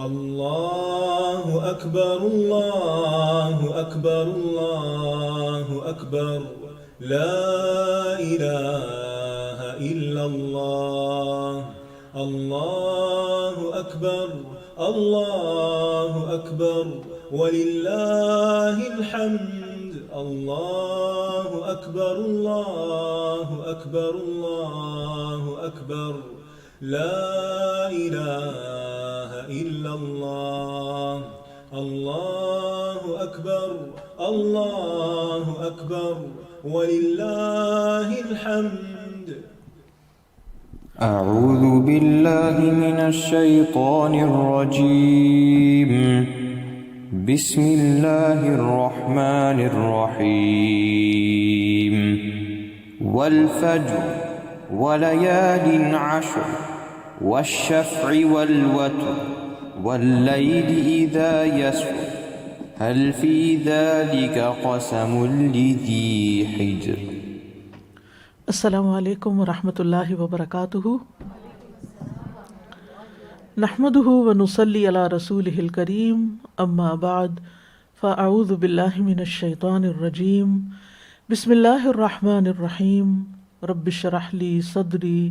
الله أكبر الله أكبر الله أكبر لا إله إلا الله الله أكبر الله أكبر ولله الحمد الله أكبر الله أكبر الله أكبر لا إله إلا الله الله أكبر الله أكبر ولله الحمد. أعوذ بالله من الشيطان الرجيم. بسم الله الرحمن الرحيم. والفجر وليال عشر والشفع والوتر والليل إذا يسر هل في ذلك قسم لذي حجر. السلام علیکم ورحمۃ اللہ وبرکاتہ. نحمده ونصلی علی رسولہ الکریم. اما بعد فاعوذ باللہ من الشیطان الرجیم. بسم اللہ الرحمن الرحیم. رب اشرح لی صدری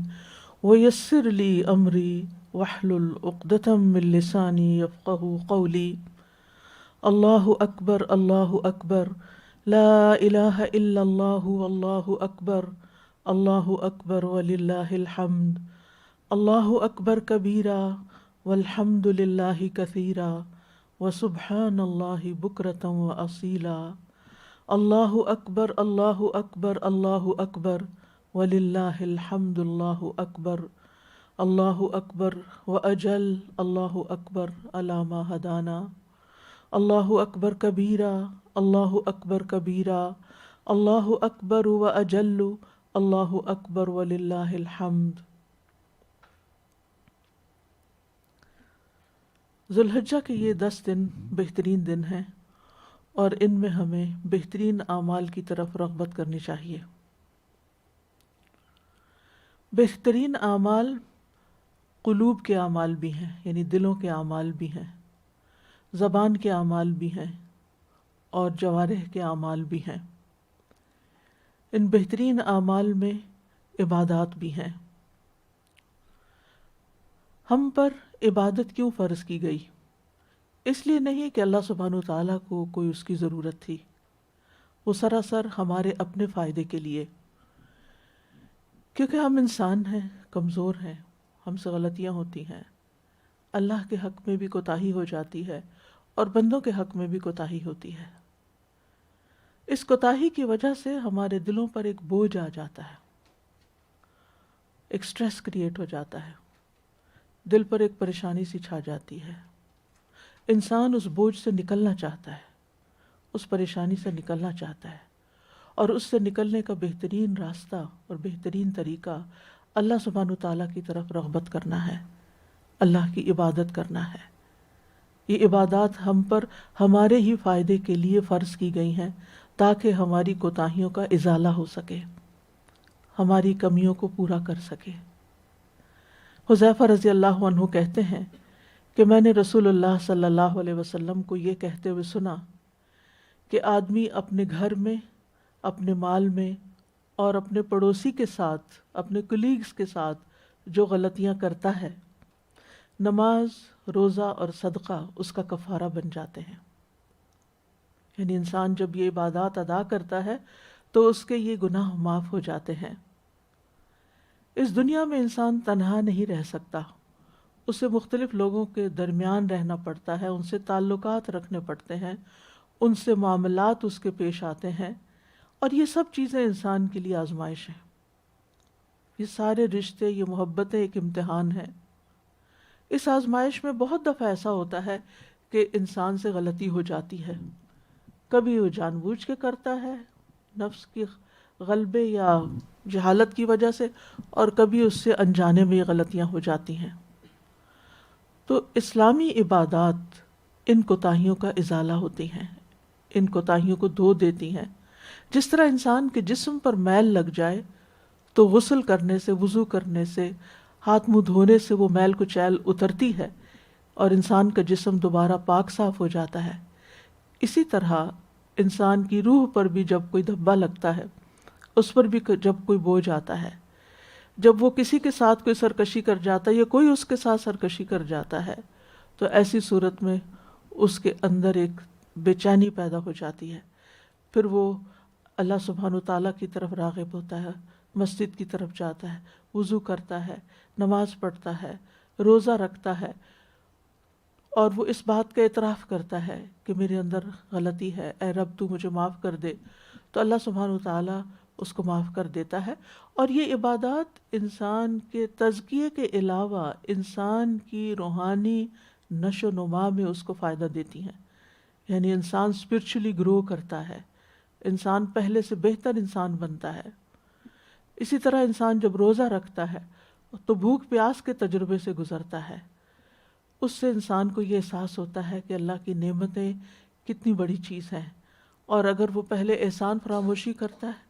ویسر لی امری واحلل عقدۃ من لسانی یفقہوا قولی. اللہ اکبر اللہ اکبر لا الہ الا اللہ واللہ اکبر اللہ اکبر وللہ الحمد. اللہ اکبر کبیرا والحمد للہ کثیرا وسبحان اللہ بکرۃ واصیلا. اللہ اکبر اللہ اکبر اللہ اکبر وللہ الحمد. اللہ اکبر واجل. اللہ اکبر علی ما ہدانا. اللہ اکبر کبیرا اللہ اکبر کبیرا اللہ اکبر واجل. اللہ اکبر وللہ الحمد. ذوالحجہ کے یہ 10 دن بہترین دن ہیں اور ان میں ہمیں بہترین اعمال کی طرف رغبت کرنی چاہیے. بہترین اعمال قلوب کے اعمال بھی ہیں، یعنی دلوں کے اعمال بھی ہیں، زبان کے اعمال بھی ہیں اور جوارح کے اعمال بھی ہیں. ان بہترین اعمال میں عبادات بھی ہیں. ہم پر عبادت کیوں فرض کی گئی؟ اس لیے نہیں کہ اللہ سبحانہ وتعالیٰ کو کوئی اس کی ضرورت تھی، وہ سراسر ہمارے اپنے فائدے کے لیے. کیونکہ ہم انسان ہیں، کمزور ہیں، ہم سے غلطیاں ہوتی ہیں، اللہ کے حق میں بھی کوتاہی ہو جاتی ہے اور بندوں کے حق میں بھی کوتاہی ہوتی ہے. اس کوتاہی کی وجہ سے ہمارے دلوں پر ایک بوجھ آ جاتا ہے، ایک سٹریس کریٹ ہو جاتا ہے، دل پر ایک پریشانی سی چھا جاتی ہے. انسان اس بوجھ سے نکلنا چاہتا ہے، اس پریشانی سے نکلنا چاہتا ہے، اور اس سے نکلنے کا بہترین راستہ اور بہترین طریقہ اللہ سبحانہ تعالیٰ کی طرف رغبت کرنا ہے، اللہ کی عبادت کرنا ہے. یہ عبادات ہم پر ہمارے ہی فائدے کے لیے فرض کی گئی ہیں تاکہ ہماری کوتاہیوں کا ازالہ ہو سکے، ہماری کمیوں کو پورا کر سکے. حذیفہ رضی اللہ عنہ کہتے ہیں کہ میں نے رسول اللہ صلی اللہ علیہ وسلم کو یہ کہتے ہوئے سنا کہ آدمی اپنے گھر میں، اپنے مال میں اور اپنے پڑوسی کے ساتھ، اپنے کولیگز کے ساتھ جو غلطیاں کرتا ہے، نماز، روزہ اور صدقہ اس کا کفارہ بن جاتے ہیں. یعنی انسان جب یہ عبادات ادا کرتا ہے تو اس کے یہ گناہ معاف ہو جاتے ہیں. اس دنیا میں انسان تنہا نہیں رہ سکتا، اسے مختلف لوگوں کے درمیان رہنا پڑتا ہے، ان سے تعلقات رکھنے پڑتے ہیں، ان سے معاملات اس کے پیش آتے ہیں، اور یہ سب چیزیں انسان کے لیے آزمائش ہیں. یہ سارے رشتے، یہ محبتیں ایک امتحان ہے. اس آزمائش میں بہت دفعہ ایسا ہوتا ہے کہ انسان سے غلطی ہو جاتی ہے. کبھی وہ جان بوجھ کے کرتا ہے نفس کی غلبے یا جہالت کی وجہ سے، اور کبھی اس سے انجانے میں یہ غلطیاں ہو جاتی ہیں. تو اسلامی عبادات ان کوتاہیوں کا ازالہ ہوتی ہیں، ان کوتاہیوں کو دھو دیتی ہیں. جس طرح انسان کے جسم پر میل لگ جائے تو غسل کرنے سے، وضو کرنے سے، ہاتھ منہ دھونے سے وہ میل کچیل اترتی ہے، اور انسان کا جسم دوبارہ پاک صاف ہو جاتا ہے۔ اسی طرح انسان کی روح پر بھی جب کوئی دھبا لگتا ہے، اس پر بھی جب کوئی بوجھ آتا ہے، جب وہ کسی کے ساتھ کوئی سرکشی کر جاتا ہے یا کوئی اس کے ساتھ سرکشی کر جاتا ہے، تو ایسی صورت میں اس کے اندر ایک بے چینی پیدا ہو جاتی ہے۔ پھر وہ اللہ سبحانہ وتعالیٰ کی طرف راغب ہوتا ہے، مسجد کی طرف جاتا ہے، وضو کرتا ہے، نماز پڑھتا ہے، روزہ رکھتا ہے، اور وہ اس بات کا اعتراف کرتا ہے کہ میرے اندر غلطی ہے، اے رب تو مجھے معاف کر دے، تو اللہ سبحانہ وتعالیٰ اس کو معاف کر دیتا ہے۔ اور یہ عبادات انسان کے تزکیے کے علاوہ انسان کی روحانی نشو و نما میں اس کو فائدہ دیتی ہیں، یعنی انسان اسپرچولی گرو کرتا ہے، انسان پہلے سے بہتر انسان بنتا ہے۔ اسی طرح انسان جب روزہ رکھتا ہے تو بھوک پیاس کے تجربے سے گزرتا ہے، اس سے انسان کو یہ احساس ہوتا ہے کہ اللہ کی نعمتیں کتنی بڑی چیز ہیں، اور اگر وہ پہلے احسان فراموشی کرتا ہے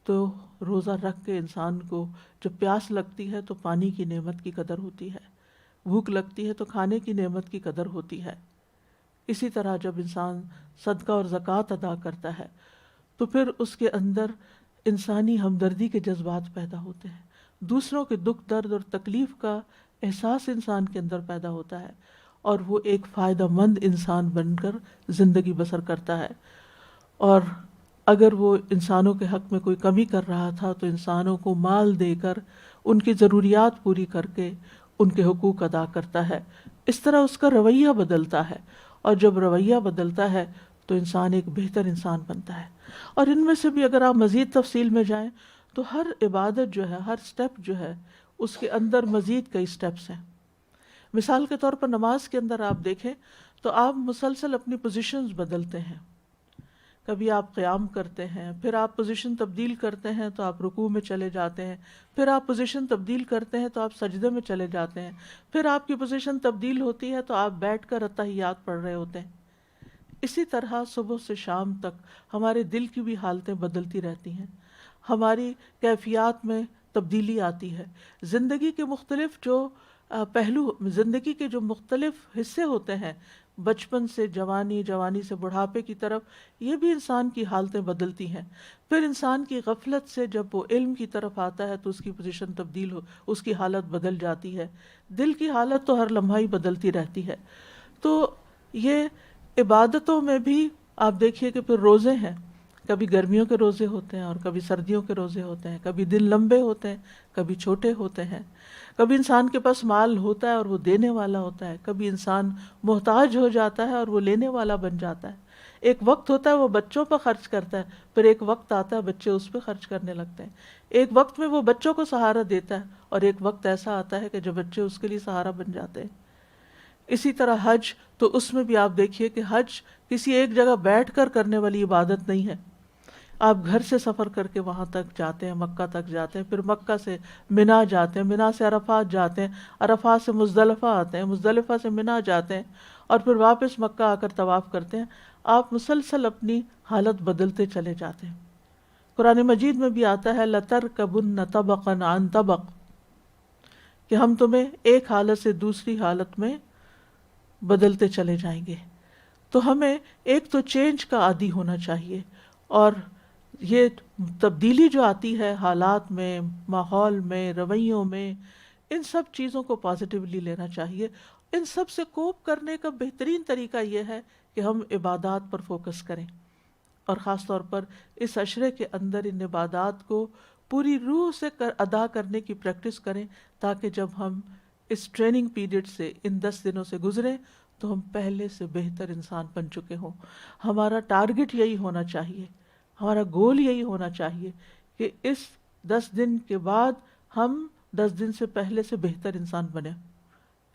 تو روزہ رکھ کے انسان کو جب پیاس لگتی ہے تو پانی کی نعمت کی قدر ہوتی ہے، بھوک لگتی ہے تو کھانے کی نعمت کی قدر ہوتی ہے۔ اسی طرح جب انسان صدقہ اور زکوٰۃ ادا کرتا ہے تو پھر اس کے اندر انسانی ہمدردی کے جذبات پیدا ہوتے ہیں، دوسروں کے دکھ درد اور تکلیف کا احساس انسان کے اندر پیدا ہوتا ہے، اور وہ ایک فائدہ مند انسان بن کر زندگی بسر کرتا ہے۔ اور اگر وہ انسانوں کے حق میں کوئی کمی کر رہا تھا تو انسانوں کو مال دے کر ان کی ضروریات پوری کر کے ان کے حقوق ادا کرتا ہے۔ اس طرح اس کا رویہ بدلتا ہے، اور جب رویہ بدلتا ہے تو انسان ایک بہتر انسان بنتا ہے۔ اور ان میں سے بھی اگر آپ مزید تفصیل میں جائیں تو ہر عبادت جو ہے، ہر سٹیپ جو ہے، اس کے اندر مزید کئی سٹیپس ہیں۔ مثال کے طور پر نماز کے اندر آپ دیکھیں تو آپ مسلسل اپنی پوزیشنز بدلتے ہیں، کبھی آپ قیام کرتے ہیں، پھر آپ پوزیشن تبدیل کرتے ہیں تو آپ رکوع میں چلے جاتے ہیں، پھر آپ پوزیشن تبدیل کرتے ہیں تو آپ سجدے میں چلے جاتے ہیں، پھر آپ کی پوزیشن تبدیل ہوتی ہے تو آپ بیٹھ کر اتحیات پڑھ رہے ہوتے ہیں۔ اسی طرح صبح سے شام تک ہمارے دل کی بھی حالتیں بدلتی رہتی ہیں، ہماری کیفیات میں تبدیلی آتی ہے۔ زندگی کے مختلف جو پہلو، زندگی کے جو مختلف حصے ہوتے ہیں، بچپن سے جوانی، جوانی سے بڑھاپے کی طرف، یہ بھی انسان کی حالتیں بدلتی ہیں۔ پھر انسان کی غفلت سے جب وہ علم کی طرف آتا ہے تو اس کی پوزیشن تبدیل ہو، اس کی حالت بدل جاتی ہے۔ دل کی حالت تو ہر لمحہ ہی بدلتی رہتی ہے۔ تو یہ عبادتوں میں بھی آپ دیکھیے کہ پھر روزے ہیں، کبھی گرمیوں کے روزے ہوتے ہیں اور کبھی سردیوں کے روزے ہوتے ہیں، کبھی دن لمبے ہوتے ہیں، کبھی چھوٹے ہوتے ہیں، کبھی انسان کے پاس مال ہوتا ہے اور وہ دینے والا ہوتا ہے، کبھی انسان محتاج ہو جاتا ہے اور وہ لینے والا بن جاتا ہے۔ ایک وقت ہوتا ہے وہ بچوں پر خرچ کرتا ہے، پھر ایک وقت آتا ہے بچے اس پہ خرچ کرنے لگتے ہیں۔ ایک وقت میں وہ بچوں کو سہارا دیتا ہے، اور ایک وقت ایسا آتا ہے کہ جب بچے اس کے لیے سہارا بن جاتے ہیں۔ اسی طرح حج، تو اس میں بھی آپ دیکھیے کہ حج کسی ایک جگہ بیٹھ کر کرنے والی عبادت نہیں ہے۔ آپ گھر سے سفر کر کے وہاں تک جاتے ہیں، مکہ تک جاتے ہیں، پھر مکہ سے منا جاتے ہیں، منا سے عرفات جاتے ہیں، عرفات سے مزدلفہ آتے ہیں، مزدلفہ سے منا جاتے ہیں، اور پھر واپس مکہ آ کر طواف کرتے ہیں۔ آپ مسلسل اپنی حالت بدلتے چلے جاتے ہیں۔ قرآن مجید میں بھی آتا ہے لَتَرْكَبُنَّ طَبَقًا عَنْ طَبَقٍ، کہ ہم تمہیں ایک حالت سے دوسری حالت میں بدلتے چلے جائیں گے۔ تو ہمیں ایک تو چینج کا عادی ہونا چاہیے، اور یہ تبدیلی جو آتی ہے حالات میں، ماحول میں، رویوں میں، ان سب چیزوں کو پازیٹیولی لینا چاہیے۔ ان سب سے کوپ کرنے کا بہترین طریقہ یہ ہے کہ ہم عبادات پر فوکس کریں، اور خاص طور پر اس عشرے کے اندر ان عبادات کو پوری روح سے ادا کرنے کی پریکٹس کریں، تاکہ جب ہم اس ٹریننگ پیریڈ سے، ان 10 دنوں سے گزریں تو ہم پہلے سے بہتر انسان بن چکے ہوں۔ ہمارا ٹارگٹ یہی ہونا چاہیے، ہمارا گول یہی ہونا چاہیے کہ اس 10 دن کے بعد ہم 10 دن سے پہلے سے بہتر انسان بنیں،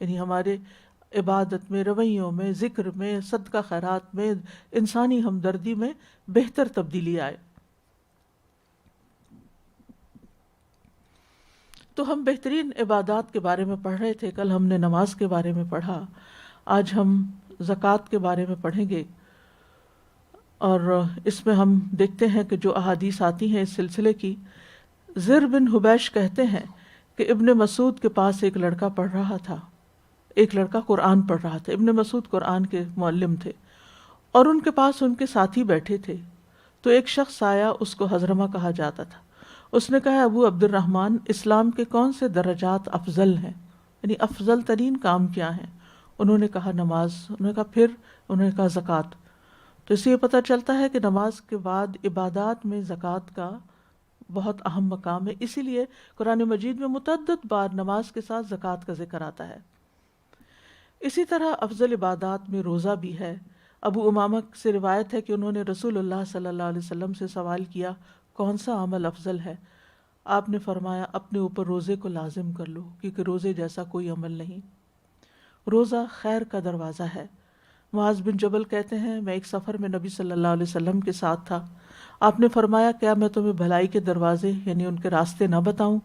یعنی ہمارے عبادت میں، رویوں میں، ذکر میں، صدقہ خیرات میں، انسانی ہمدردی میں بہتر تبدیلی آئے۔ تو ہم بہترین عبادات کے بارے میں پڑھ رہے تھے، کل ہم نے نماز کے بارے میں پڑھا، آج ہم زکوٰۃ کے بارے میں پڑھیں گے، اور اس میں ہم دیکھتے ہیں کہ جو احادیث آتی ہیں اس سلسلے کی۔ زر بن حبیش کہتے ہیں کہ ابن مسعود کے پاس ایک لڑکا پڑھ رہا تھا، ایک لڑکا قرآن پڑھ رہا تھا، ابن مسعود قرآن کے معلم تھے، اور ان کے پاس ان کے ساتھی بیٹھے تھے، تو ایک شخص آیا، اس کو حضرمہ کہا جاتا تھا۔ اس نے کہا ابو عبد الرحمن، اسلام کے کون سے درجات افضل ہیں، یعنی افضل ترین کام کیا ہیں؟ انہوں نے کہا نماز۔ انہوں نے کہا پھر؟ انہوں نے کہا زکوٰۃ۔ تو اس سے یہ پتہ چلتا ہے کہ نماز کے بعد عبادات میں زکوٰۃ کا بہت اہم مقام ہے، اسی لیے قرآن مجید میں متعدد بار نماز کے ساتھ زکوٰۃ کا ذکر آتا ہے۔ اسی طرح افضل عبادات میں روزہ بھی ہے۔ ابو امامہ سے روایت ہے کہ انہوں نے رسول اللہ صلی اللہ علیہ وسلم سے سوال کیا کون سا عمل افضل ہے؟ آپ نے فرمایا اپنے اوپر روزے کو لازم کر لو، کیونکہ روزے جیسا کوئی عمل نہیں۔ روزہ خیر کا دروازہ ہے۔ معاذ بن جبل کہتے ہیں میں ایک سفر میں نبی صلی اللہ علیہ وسلم کے ساتھ تھا، آپ نے فرمایا کیا میں تمہیں بھلائی کے دروازے یعنی ان کے راستے نہ بتاؤں؟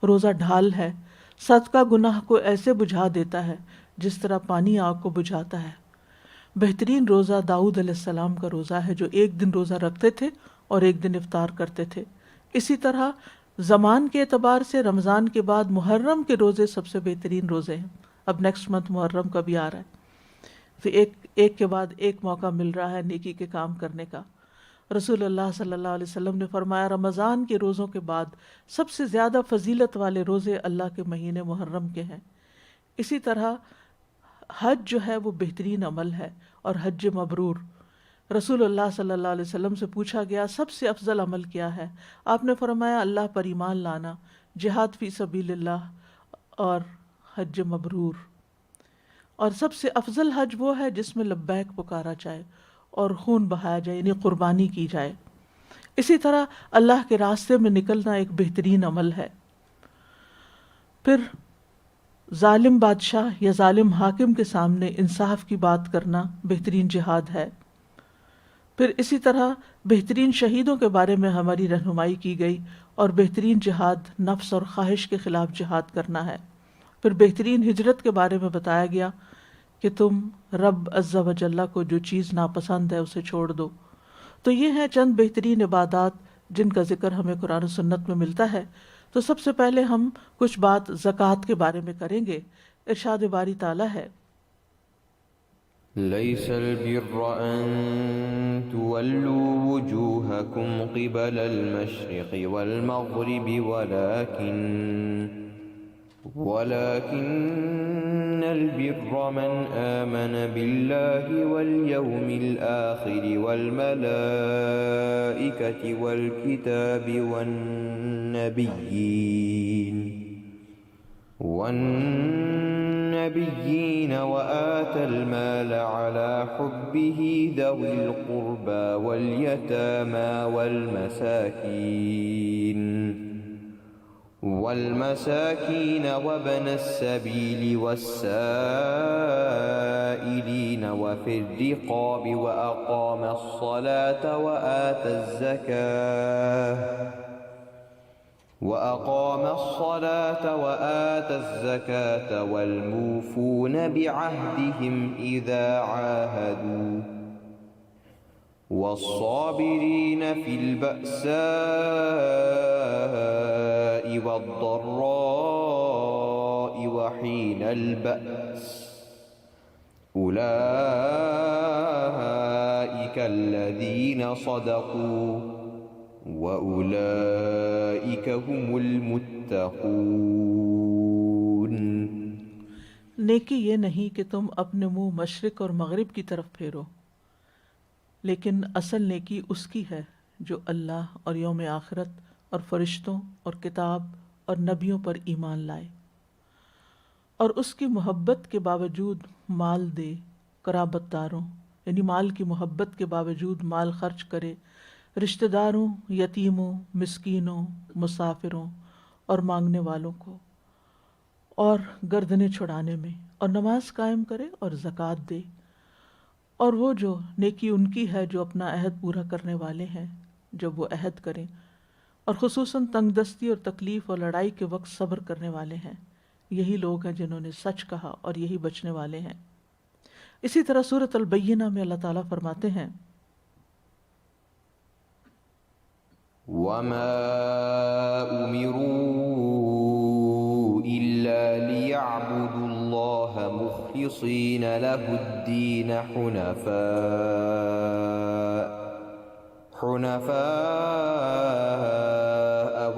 روزہ ڈھال ہے، صدقہ گناہ کو ایسے بجھا دیتا ہے جس طرح پانی آگ کو بجھاتا ہے۔ بہترین روزہ داؤد علیہ السلام کا روزہ ہے، جو ایک دن روزہ رکھتے تھے اور ایک دن افطار کرتے تھے۔ اسی طرح زمان کے اعتبار سے رمضان کے بعد محرم کے روزے سب سے بہترین روزے ہیں۔ اب نیکسٹ منتھ محرم کا بھی آ رہا ہے، تو ایک کے بعد ایک موقع مل رہا ہے نیکی کے کام کرنے کا۔ رسول اللہ صلی اللہ علیہ وسلم نے فرمایا رمضان کے روزوں کے بعد سب سے زیادہ فضیلت والے روزے اللہ کے مہینے محرم کے ہیں۔ اسی طرح حج جو ہے وہ بہترین عمل ہے، اور حج مبرور۔ رسول اللہ صلی اللہ علیہ وسلم سے پوچھا گیا سب سے افضل عمل کیا ہے؟ آپ نے فرمایا اللہ پر ایمان لانا، جہاد فی سبیل اللہ اور حج مبرور۔ اور سب سے افضل حج وہ ہے جس میں لبیک پکارا جائے اور خون بہایا جائے، یعنی قربانی کی جائے۔ اسی طرح اللہ کے راستے میں نکلنا ایک بہترین عمل ہے۔ پھر ظالم بادشاہ یا ظالم حاکم کے سامنے انصاف کی بات کرنا بہترین جہاد ہے۔ پھر اسی طرح بہترین شہیدوں کے بارے میں ہماری رہنمائی کی گئی، اور بہترین جہاد نفس اور خواہش کے خلاف جہاد کرنا ہے۔ پھر بہترین ہجرت کے بارے میں بتایا گیا کہ تم رب عز و جل کو جو چیز ناپسند ہے اسے چھوڑ دو۔ تو یہ ہیں چند بہترین عبادات جن کا ذکر ہمیں قرآن و سنت میں ملتا ہے۔ تو سب سے پہلے ہم کچھ بات زکوٰۃ کے بارے میں کریں گے۔ ارشاد باری تعالیٰ ہے ليس البر أن تولوا وجوهكم قبل المشرق والمغرب ولكن البر من آمن بالله واليوم الآخر والملائكة والكتاب والنبيين وآتى المال على حبه ذوي القربى واليتامى والمساكين وابن السبيل والسائلين وفي الرقاب وأقام الصلاة وآتى الزكاة والموفون بعهدهم إذا عاهدوا والصابرين في البأساء والضراء وحين البأس أولئك الذين صدقوا وَأُولَئِكَ هُمُ الْمُتَّقُونَ۔ نیکی یہ نہیں کہ تم اپنے منہ مشرق اور مغرب کی طرف پھیرو، لیکن اصل نیکی اس کی ہے جو اللہ اور یوم آخرت اور فرشتوں اور کتاب اور نبیوں پر ایمان لائے، اور اس کی محبت کے باوجود مال دے قرابت داروں، یعنی مال کی محبت کے باوجود مال خرچ کرے رشتہ داروں، یتیموں، مسکینوں، مسافروں اور مانگنے والوں کو، اور گردنیں چھڑانے میں، اور نماز قائم کرے اور زکوٰۃ دے۔ اور وہ جو نیکی ان کی ہے جو اپنا عہد پورا کرنے والے ہیں، جب وہ عہد کریں، اور خصوصاً تنگ دستی اور تکلیف اور لڑائی کے وقت صبر کرنے والے ہیں۔ یہی لوگ ہیں جنہوں نے سچ کہا اور یہی بچنے والے ہیں۔ اسی طرح سورۃ البینہ میں اللہ تعالیٰ فرماتے ہیں وَمَا أُمِرُوا إِلَّا لِيَعْبُدُوا اللَّهَ مخلصين له الدين حنفاء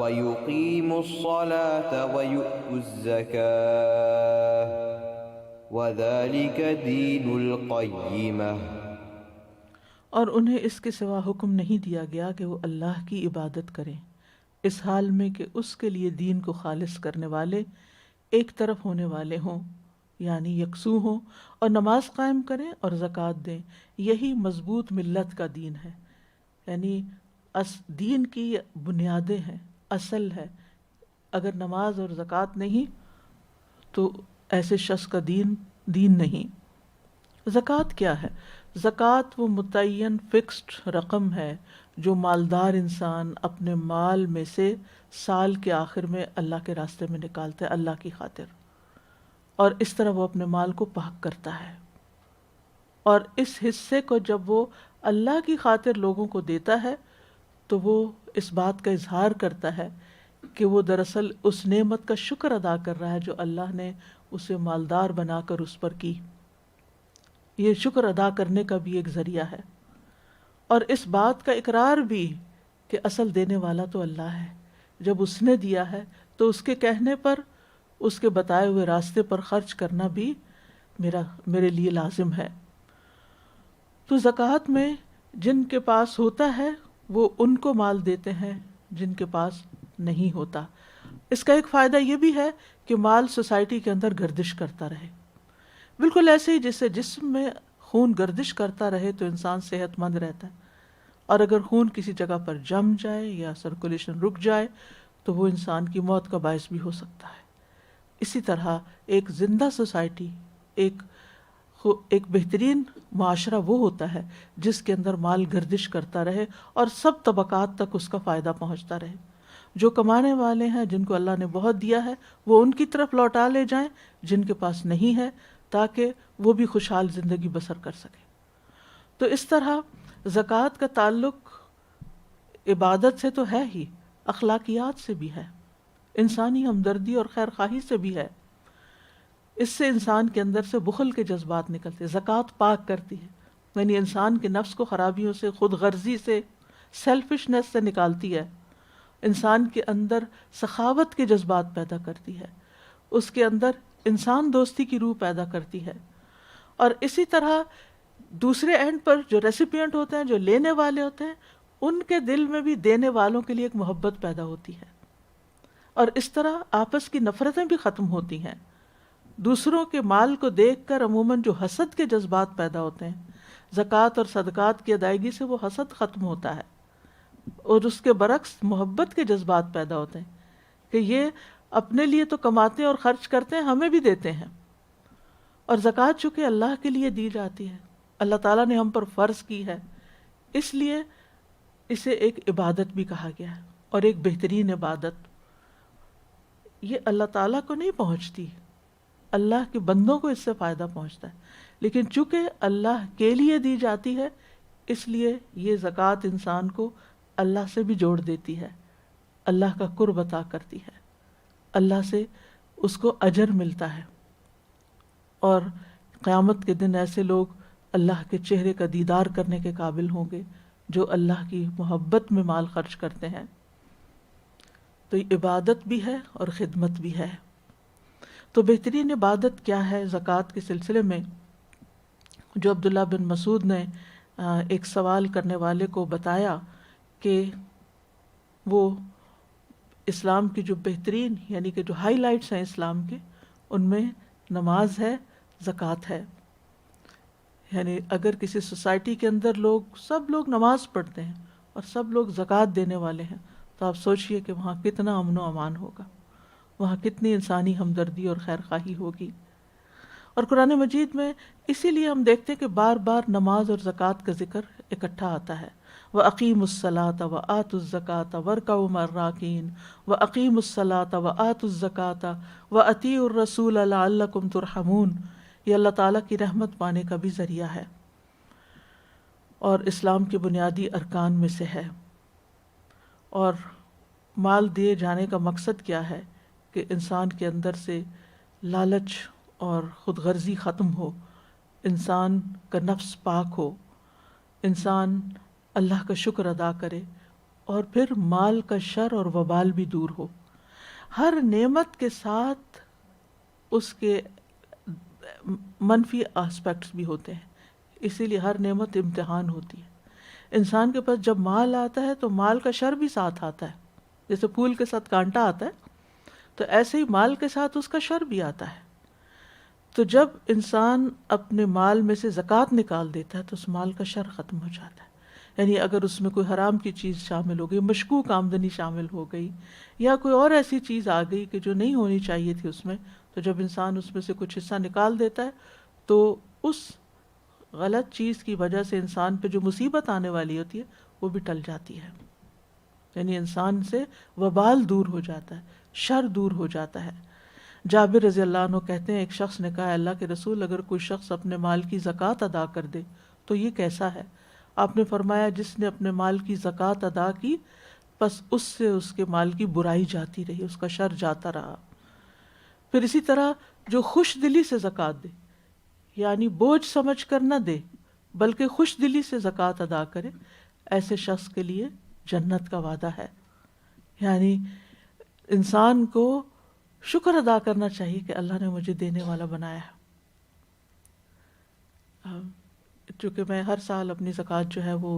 ويقيموا الصلاة ويؤتوا الزكاة وذلك دين القيمة۔ اور انہیں اس کے سوا حکم نہیں دیا گیا کہ وہ اللہ کی عبادت کریں، اس حال میں کہ اس کے لیے دین کو خالص کرنے والے ایک طرف ہونے والے ہوں، یعنی یکسو ہوں، اور نماز قائم کریں اور زکوٰۃ دیں۔ یہی مضبوط ملت کا دین ہے، یعنی دین کی بنیادیں ہیں، اصل ہے۔ اگر نماز اور زکوٰۃ نہیں تو ایسے شخص کا دین نہیں۔ زکوٰۃ کیا ہے؟ زکوٰۃ وہ متعین فکسڈ رقم ہے جو مالدار انسان اپنے مال میں سے سال کے آخر میں اللہ کے راستے میں نکالتا ہے، اللہ کی خاطر، اور اس طرح وہ اپنے مال کو پاک کرتا ہے۔ اور اس حصے کو جب وہ اللہ کی خاطر لوگوں کو دیتا ہے تو وہ اس بات کا اظہار کرتا ہے کہ وہ دراصل اس نعمت کا شکر ادا کر رہا ہے جو اللہ نے اسے مالدار بنا کر اس پر کی۔ یہ شکر ادا کرنے کا بھی ایک ذریعہ ہے، اور اس بات کا اقرار بھی کہ اصل دینے والا تو اللہ ہے۔ جب اس نے دیا ہے تو اس کے کہنے پر، اس کے بتائے ہوئے راستے پر خرچ کرنا بھی میرے لیے لازم ہے۔ تو زکوٰۃ میں جن کے پاس ہوتا ہے وہ ان کو مال دیتے ہیں، جن کے پاس نہیں ہوتا۔ اس کا ایک فائدہ یہ بھی ہے کہ مال سوسائٹی کے اندر گردش کرتا رہے، بالکل ایسے ہی جیسے جسم میں خون گردش کرتا رہے تو انسان صحت مند رہتا ہے، اور اگر خون کسی جگہ پر جم جائے یا سرکولیشن رک جائے تو وہ انسان کی موت کا باعث بھی ہو سکتا ہے۔ اسی طرح ایک زندہ سوسائٹی، ایک بہترین معاشرہ وہ ہوتا ہے جس کے اندر مال گردش کرتا رہے اور سب طبقات تک اس کا فائدہ پہنچتا رہے۔ جو کمانے والے ہیں، جن کو اللہ نے بہت دیا ہے، وہ ان کی طرف لوٹا لے جائیں، جن کے پاس نہیں ہے، تاکہ وہ بھی خوشحال زندگی بسر کر سکے۔ تو اس طرح زکوٰۃ کا تعلق عبادت سے تو ہے ہی، اخلاقیات سے بھی ہے، انسانی ہمدردی اور خیر خواہی سے بھی ہے۔ اس سے انسان کے اندر سے بخل کے جذبات نکلتے، زکوٰۃ پاک کرتی ہے، یعنی انسان کے نفس کو خرابیوں سے، خود غرضی سے، سیلفشنس سے نکالتی ہے، انسان کے اندر سخاوت کے جذبات پیدا کرتی ہے، اس کے اندر انسان دوستی کی روح پیدا کرتی ہے۔ اور اسی طرح دوسرے اینڈ پر جو ریسیپینٹ ہوتے ہیں، جو لینے والے ہوتے ہیں، ان کے دل میں بھی دینے والوں کے لیے ایک محبت پیدا ہوتی ہے، اور اس طرح آپس کی نفرتیں بھی ختم ہوتی ہیں۔ دوسروں کے مال کو دیکھ کر عموماً جو حسد کے جذبات پیدا ہوتے ہیں، زکوٰۃ اور صدقات کی ادائیگی سے وہ حسد ختم ہوتا ہے، اور اس کے برعکس محبت کے جذبات پیدا ہوتے ہیں کہ یہ اپنے لیے تو کماتے ہیں اور خرچ کرتے ہیں، ہمیں بھی دیتے ہیں۔ اور زکوٰۃ چونکہ اللہ کے لیے دی جاتی ہے، اللہ تعالیٰ نے ہم پر فرض کی ہے، اس لیے اسے ایک عبادت بھی کہا گیا ہے، اور ایک بہترین عبادت۔ یہ اللہ تعالیٰ کو نہیں پہنچتی، اللہ کے بندوں کو اس سے فائدہ پہنچتا ہے، لیکن چونکہ اللہ کے لیے دی جاتی ہے اس لیے یہ زکوٰۃ انسان کو اللہ سے بھی جوڑ دیتی ہے، اللہ کا قرب عطا کرتی ہے، اللہ سے اس کو اجر ملتا ہے، اور قیامت کے دن ایسے لوگ اللہ کے چہرے کا دیدار کرنے کے قابل ہوں گے جو اللہ کی محبت میں مال خرچ کرتے ہیں۔ تو یہ عبادت بھی ہے اور خدمت بھی ہے۔ تو بہترین عبادت کیا ہے زکوٰۃ کے سلسلے میں؟ جو عبداللہ بن مسعود نے ایک سوال کرنے والے کو بتایا کہ وہ اسلام کی جو بہترین، یعنی کہ جو ہائی لائٹس ہیں اسلام کے، ان میں نماز ہے، زکوٰۃ ہے۔ یعنی اگر کسی سوسائٹی کے اندر سب لوگ نماز پڑھتے ہیں اور سب لوگ زکوٰۃ دینے والے ہیں تو آپ سوچئے کہ وہاں کتنا امن و امان ہوگا، وہاں کتنی انسانی ہمدردی اور خیر خواہی ہوگی۔ اور قرآن مجید میں اسی لیے ہم دیکھتے ہیں کہ بار بار نماز اور زکوٰۃ کا ذکر اکٹھا آتا ہے۔ وَأَقِيمُوا الصَّلَاةَ وَآتُوا الزَّكَاةَ وَارْكَعُوا مَعَ الرَّاكِعِينَ وَأَقِيمُوا الصَّلَاةَ وَآتُوا الزَّكَاةَ وَأَطِيعُوا الرَّسُولَ لَعَلَّكُمْ تُرْحَمُونَ۔ یہ اللہ تعالیٰ کی رحمت پانے کا بھی ذریعہ ہے اور اسلام کے بنیادی ارکان میں سے ہے۔ اور مال دیے جانے کا مقصد کیا ہے؟ کہ انسان کے اندر سے لالچ اور خود غرضی ختم ہو، انسان کا نفس پاک ہو، انسان اللہ کا شکر ادا کرے، اور پھر مال کا شر اور وبال بھی دور ہو۔ ہر نعمت کے ساتھ اس کے منفی آسپیکٹس بھی ہوتے ہیں، اسی لیے ہر نعمت امتحان ہوتی ہے۔ انسان کے پاس جب مال آتا ہے تو مال کا شر بھی ساتھ آتا ہے، جیسے پھول کے ساتھ کانٹا آتا ہے تو ایسے ہی مال کے ساتھ اس کا شر بھی آتا ہے۔ تو جب انسان اپنے مال میں سے زکوٰۃ نکال دیتا ہے تو اس مال کا شر ختم ہو جاتا ہے۔ یعنی اگر اس میں کوئی حرام کی چیز شامل ہو گئی، مشکوک آمدنی شامل ہو گئی، یا کوئی اور ایسی چیز آ گئی کہ جو نہیں ہونی چاہیے تھی اس میں، تو جب انسان اس میں سے کچھ حصہ نکال دیتا ہے تو اس غلط چیز کی وجہ سے انسان پہ جو مصیبت آنے والی ہوتی ہے وہ بھی ٹل جاتی ہے۔ یعنی انسان سے وبال دور ہو جاتا ہے، شر دور ہو جاتا ہے۔ جابر رضی اللہ عنہ کہتے ہیں ایک شخص نے کہا اللہ کے رسول اگر کوئی شخص اپنے مال کی زکوٰۃ ادا کر دے تو یہ کیسا ہے؟ آپ نے فرمایا جس نے اپنے مال کی زکوٰۃ ادا کی بس اس سے اس کے مال کی برائی جاتی رہی، اس کا شر جاتا رہا۔ پھر اسی طرح جو خوش دلی سے زکوٰۃ دے، یعنی بوجھ سمجھ کر نہ دے بلکہ خوش دلی سے زکوٰۃ ادا کرے، ایسے شخص کے لیے جنت کا وعدہ ہے۔ یعنی انسان کو شکر ادا کرنا چاہیے کہ اللہ نے مجھے دینے والا بنایا ہے۔ چونکہ میں ہر سال اپنی زکوٰۃ جو ہے وہ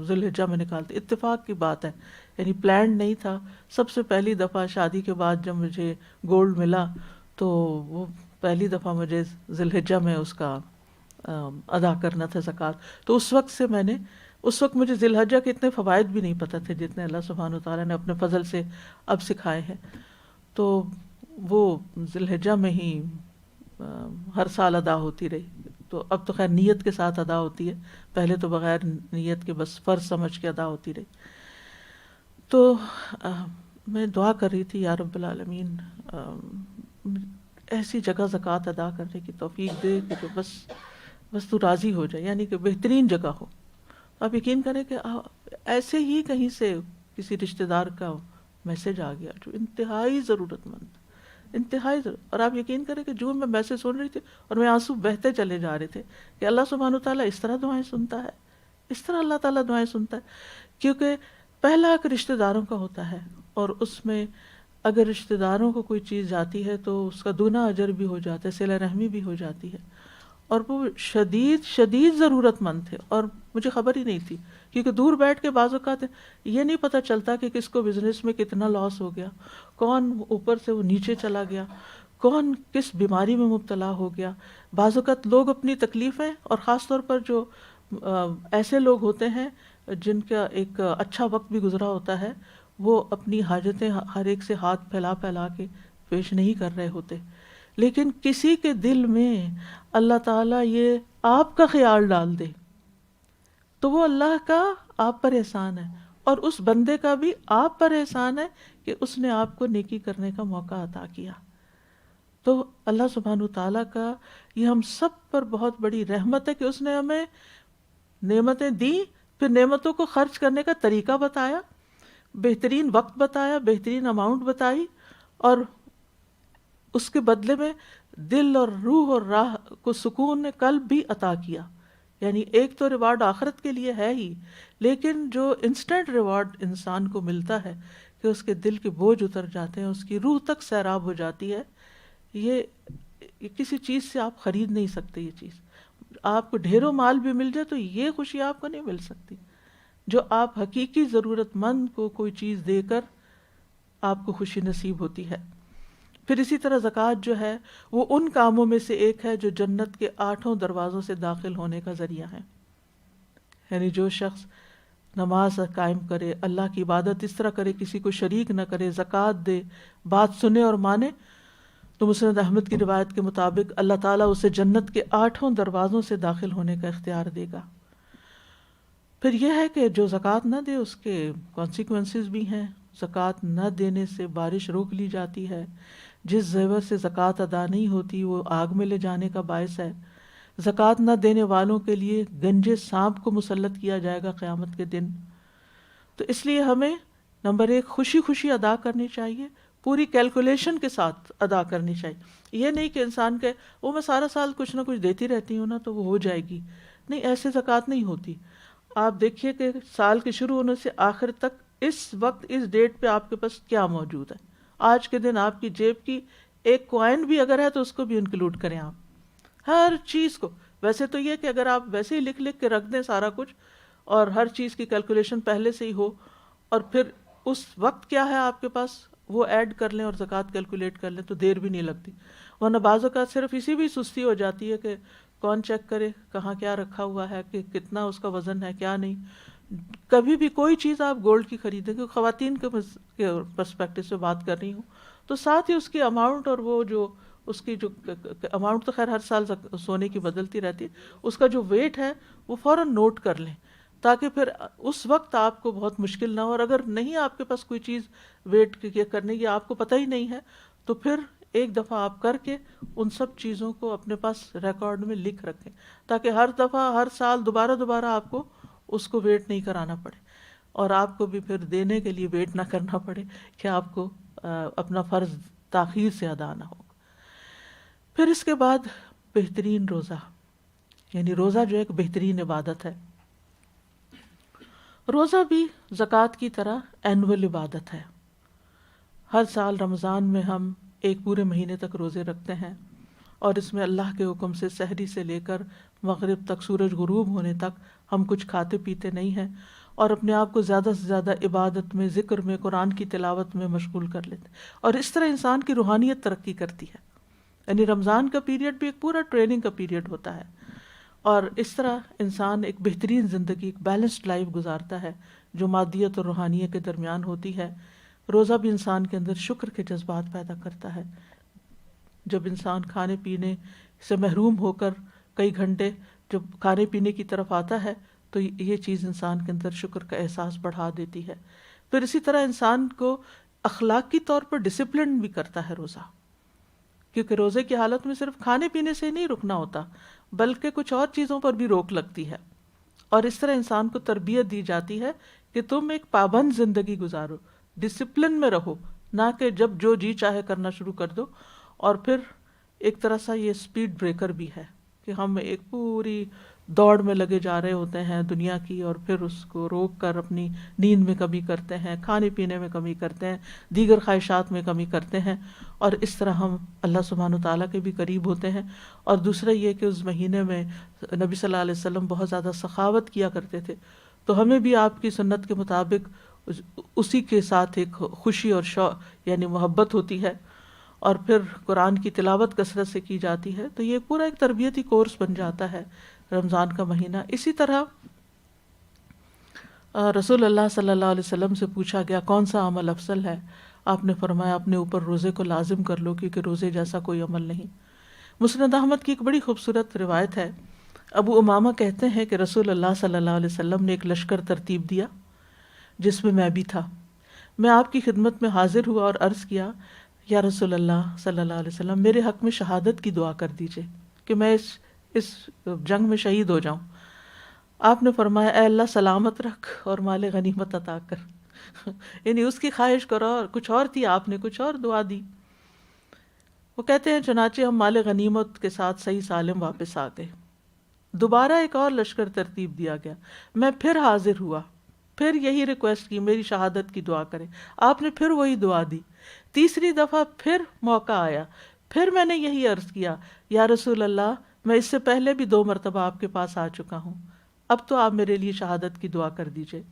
ذی الحجہ میں نکالتی، اتفاق کی بات ہے، یعنی پلانڈ نہیں تھا۔ سب سے پہلی دفعہ شادی کے بعد جب مجھے گولڈ ملا تو وہ پہلی دفعہ مجھے ذی الحجہ میں اس کا ادا کرنا تھا زکوٰۃ۔ تو اس وقت مجھے ذی الحجہ کے اتنے فوائد بھی نہیں پتہ تھے جتنے اللہ سبحانہ وتعالیٰ نے اپنے فضل سے اب سکھائے ہیں۔ تو وہ ذی الحجہ میں ہی ہر سال ادا ہوتی رہی۔ تو اب تو خیر نیت کے ساتھ ادا ہوتی ہے، پہلے تو بغیر نیت کے بس فرض سمجھ کے ادا ہوتی رہی۔ تو میں دعا کر رہی تھی یا رب العالمین ایسی جگہ زکوٰۃ ادا کرنے کی توفیق دے کہ جو بس تو راضی ہو جائے، یعنی کہ بہترین جگہ ہو۔ آپ یقین کریں کہ ایسے ہی کہیں سے کسی رشتہ دار کا میسج آ گیا جو انتہائی ضرورت مند، انتہائی ضرورت، اور آپ یقین کریں کہ جو میں میسج سن رہی تھی اور میں آنسو بہتے چلے جا رہے تھے کہ اللہ سبحانہ وتعالیٰ اس طرح دعائیں سنتا ہے، اس طرح اللہ تعالیٰ دعائیں سنتا ہے۔ کیونکہ پہلا حق رشتہ داروں کا ہوتا ہے، اور اس میں اگر رشتہ داروں کو کوئی چیز جاتی ہے تو اس کا دونا اجر بھی ہو جاتا ہے، صلہ رحمی بھی ہو جاتی ہے۔ اور وہ شدید ضرورت مند تھے اور مجھے خبر ہی نہیں تھی، کیونکہ دور بیٹھ کے بعض اوقات یہ نہیں پتہ چلتا کہ کس کو بزنس میں کتنا لاس ہو گیا، کون اوپر سے وہ نیچے چلا گیا، کون کس بیماری میں مبتلا ہو گیا۔ بعض اوقات لوگ اپنی تکلیفیں، اور خاص طور پر جو ایسے لوگ ہوتے ہیں جن کا ایک اچھا وقت بھی گزرا ہوتا ہے، وہ اپنی حاجتیں ہر ایک سے ہاتھ پھیلا پھیلا کے پیش نہیں کر رہے ہوتے، لیکن کسی کے دل میں اللہ تعالیٰ یہ آپ کا خیال ڈال دے تو وہ اللہ کا آپ پر احسان ہے، اور اس بندے کا بھی آپ پر احسان ہے کہ اس نے آپ کو نیکی کرنے کا موقع عطا کیا۔ تو اللہ سبحانہ وتعالیٰ کا یہ ہم سب پر بہت بڑی رحمت ہے کہ اس نے ہمیں نعمتیں دیں، پھر نعمتوں کو خرچ کرنے کا طریقہ بتایا، بہترین وقت بتایا، بہترین اماؤنٹ بتائی، اور اس کے بدلے میں دل اور روح اور راہ کو سکون قلب بھی عطا کیا۔ یعنی ایک تو ریوارڈ آخرت کے لیے ہے ہی، لیکن جو انسٹنٹ ریوارڈ انسان کو ملتا ہے کہ اس کے دل کے بوجھ اتر جاتے ہیں، اس کی روح تک سیراب ہو جاتی ہے، یہ کسی چیز سے آپ خرید نہیں سکتے۔ یہ چیز آپ کو ڈھیروں مال بھی مل جائے تو یہ خوشی آپ کو نہیں مل سکتی جو آپ حقیقی ضرورت مند کو کوئی چیز دے کر آپ کو خوشی نصیب ہوتی ہے۔ پھر اسی طرح زکوٰۃ جو ہے وہ ان کاموں میں سے ایک ہے جو جنت کے 8 دروازوں سے داخل ہونے کا ذریعہ ہے۔ یعنی جو شخص نماز قائم کرے، اللہ کی عبادت اس طرح کرے، کسی کو شریک نہ کرے، زکوٰۃ دے، بات سنے اور مانے، تو مسند احمد کی روایت کے مطابق اللہ تعالیٰ اسے جنت کے 8 دروازوں سے داخل ہونے کا اختیار دے گا۔ پھر یہ ہے کہ جو زکوٰۃ نہ دے اس کے کانسیکوینسز بھی ہیں۔ زکوٰۃ نہ دینے سے بارش روک لی جاتی ہے، جس زیور سے زکوٰۃ ادا نہیں ہوتی وہ آگ میں لے جانے کا باعث ہے۔ زکوٰۃ نہ دینے والوں کے لیے گنجے سانپ کو مسلط کیا جائے گا قیامت کے دن۔ تو اس لیے ہمیں نمبر 1 خوشی خوشی ادا کرنی چاہیے، پوری کیلکولیشن کے ساتھ ادا کرنی چاہیے۔ یہ نہیں کہ انسان کہ وہ میں سارا سال کچھ نہ کچھ دیتی رہتی ہوں نا تو وہ ہو جائے گی، نہیں، ایسے زکوٰۃ نہیں ہوتی۔ آپ دیکھیے کہ سال کے شروع ہونے سے آخر تک اس وقت اس ڈیٹ پہ آپ کے پاس کیا موجود ہے۔ آج کے دن آپ کی جیب کی ایک کوائن بھی اگر ہے تو اس کو بھی انکلوڈ کریں آپ، ہر چیز کو۔ ویسے تو یہ کہ اگر آپ ویسے ہی لکھ لکھ کے رکھ دیں سارا کچھ اور ہر چیز کی کیلکولیشن پہلے سے ہی ہو، اور پھر اس وقت کیا ہے آپ کے پاس وہ ایڈ کر لیں اور زکوٰۃ کیلکولیٹ کر لیں تو دیر بھی نہیں لگتی۔ ورنہ بعض اوقات صرف اسی بھی سستی ہو جاتی ہے کہ کون چیک کرے کہاں کیا رکھا ہوا ہے، کہ کتنا اس کا وزن ہے کیا نہیں۔ کبھی بھی کوئی چیز آپ گولڈ کی خریدیں کہ خواتین کے پرسپیکٹو سے بات کر رہی ہوں تو ساتھ ہی اس کی اماؤنٹ اور وہ جو اس کی جو اماؤنٹ تو خیر ہر سال سونے کی بدلتی رہتی ہے، اس کا جو ویٹ ہے وہ فوراً نوٹ کر لیں تاکہ پھر اس وقت آپ کو بہت مشکل نہ ہو۔ اور اگر نہیں آپ کے پاس کوئی چیز ویٹ کرنے کی آپ کو پتہ ہی نہیں ہے تو پھر ایک دفعہ آپ کر کے ان سب چیزوں کو اپنے پاس ریکارڈ میں لکھ رکھیں تاکہ ہر دفعہ ہر سال دوبارہ آپ کو اس کو ویٹ نہیں کرانا پڑے، اور آپ کو بھی پھر دینے کے لیے ویٹ نہ کرنا پڑے کہ آپ کو اپنا فرض تاخیر سے ادا نہ ہو۔ پھر اس کے بعد بہترین روزہ، یعنی روزہ جو ایک بہترین عبادت ہے۔ روزہ بھی زکوٰۃ کی طرح اینول عبادت ہے۔ ہر سال رمضان میں ہم ایک پورے مہینے تک روزے رکھتے ہیں اور اس میں اللہ کے حکم سے سحری سے لے کر مغرب تک، سورج غروب ہونے تک ہم کچھ کھاتے پیتے نہیں ہیں اور اپنے آپ کو زیادہ سے زیادہ عبادت میں، ذکر میں، قرآن کی تلاوت میں مشغول کر لیتے ہیں، اور اس طرح انسان کی روحانیت ترقی کرتی ہے۔ یعنی رمضان کا پیریڈ بھی ایک پورا ٹریننگ کا پیریڈ ہوتا ہے، اور اس طرح انسان ایک بہترین زندگی، ایک بیلنسڈ لائف گزارتا ہے جو مادیت اور روحانیت کے درمیان ہوتی ہے۔ روزہ بھی انسان کے اندر شکر کے جذبات پیدا کرتا ہے۔ جب انسان کھانے پینے سے محروم ہو کر کئی گھنٹے جب کھانے پینے کی طرف آتا ہے تو یہ چیز انسان کے اندر شکر کا احساس بڑھا دیتی ہے۔ پھر اسی طرح انسان کو اخلاقی طور پر ڈسپلن بھی کرتا ہے روزہ، کیونکہ روزے کی حالت میں صرف کھانے پینے سے نہیں رکنا ہوتا بلکہ کچھ اور چیزوں پر بھی روک لگتی ہے، اور اس طرح انسان کو تربیت دی جاتی ہے کہ تم ایک پابند زندگی گزارو، ڈسپلن میں رہو، نہ کہ جب جو جی چاہے کرنا شروع کر دو۔ اور پھر ایک طرح سے یہ سپیڈ بریکر بھی ہے کہ ہم ایک پوری دوڑ میں لگے جا رہے ہوتے ہیں دنیا کی، اور پھر اس کو روک کر اپنی نیند میں کمی کرتے ہیں، کھانے پینے میں کمی کرتے ہیں، دیگر خواہشات میں کمی کرتے ہیں، اور اس طرح ہم اللہ سبحانہ تعالیٰ کے بھی قریب ہوتے ہیں۔ اور دوسرا یہ کہ اس مہینے میں نبی صلی اللہ علیہ وسلم بہت زیادہ سخاوت کیا کرتے تھے، تو ہمیں بھی آپ کی سنت کے مطابق اسی کے ساتھ ایک خوشی اور شوق یعنی محبت ہوتی ہے، اور پھر قرآن کی تلاوت کثرت سے کی جاتی ہے، تو یہ پورا ایک تربیتی کورس بن جاتا ہے رمضان کا مہینہ۔ اسی طرح رسول اللہ صلی اللہ علیہ وسلم سے پوچھا گیا کون سا عمل افضل ہے، آپ نے فرمایا اپنے اوپر روزے کو لازم کر لو، کیونکہ روزے جیسا کوئی عمل نہیں۔ مسند احمد کی ایک بڑی خوبصورت روایت ہے، ابو امامہ کہتے ہیں کہ رسول اللہ صلی اللہ علیہ وسلم نے ایک لشکر ترتیب دیا جس میں میں بھی تھا۔ میں آپ کی خدمت میں حاضر ہوا اور عرض کیا، یا رسول اللہ صلی اللہ علیہ وسلم، میرے حق میں شہادت کی دعا کر دیجئے کہ میں اس جنگ میں شہید ہو جاؤں۔ آپ نے فرمایا، اے اللہ سلامت رکھ اور مال غنیمت عطا کر۔ یعنی اس کی خواہش کرو، اور کچھ اور تھی، آپ نے کچھ اور دعا دی۔ وہ کہتے ہیں چنانچہ ہم مال غنیمت کے ساتھ صحیح سالم واپس آ گئے۔ دوبارہ ایک اور لشکر ترتیب دیا گیا، میں پھر حاضر ہوا، پھر یہی ریکویسٹ کی میری شہادت کی دعا کریں، آپ نے پھر وہی دعا دی۔ تیسری دفعہ پھر موقع آیا، پھر میں نے یہی عرض کیا، یا رسول اللہ میں اس سے پہلے بھی 2 مرتبہ آپ کے پاس آ چکا ہوں، اب تو آپ میرے لیے شہادت کی دعا کر دیجئے۔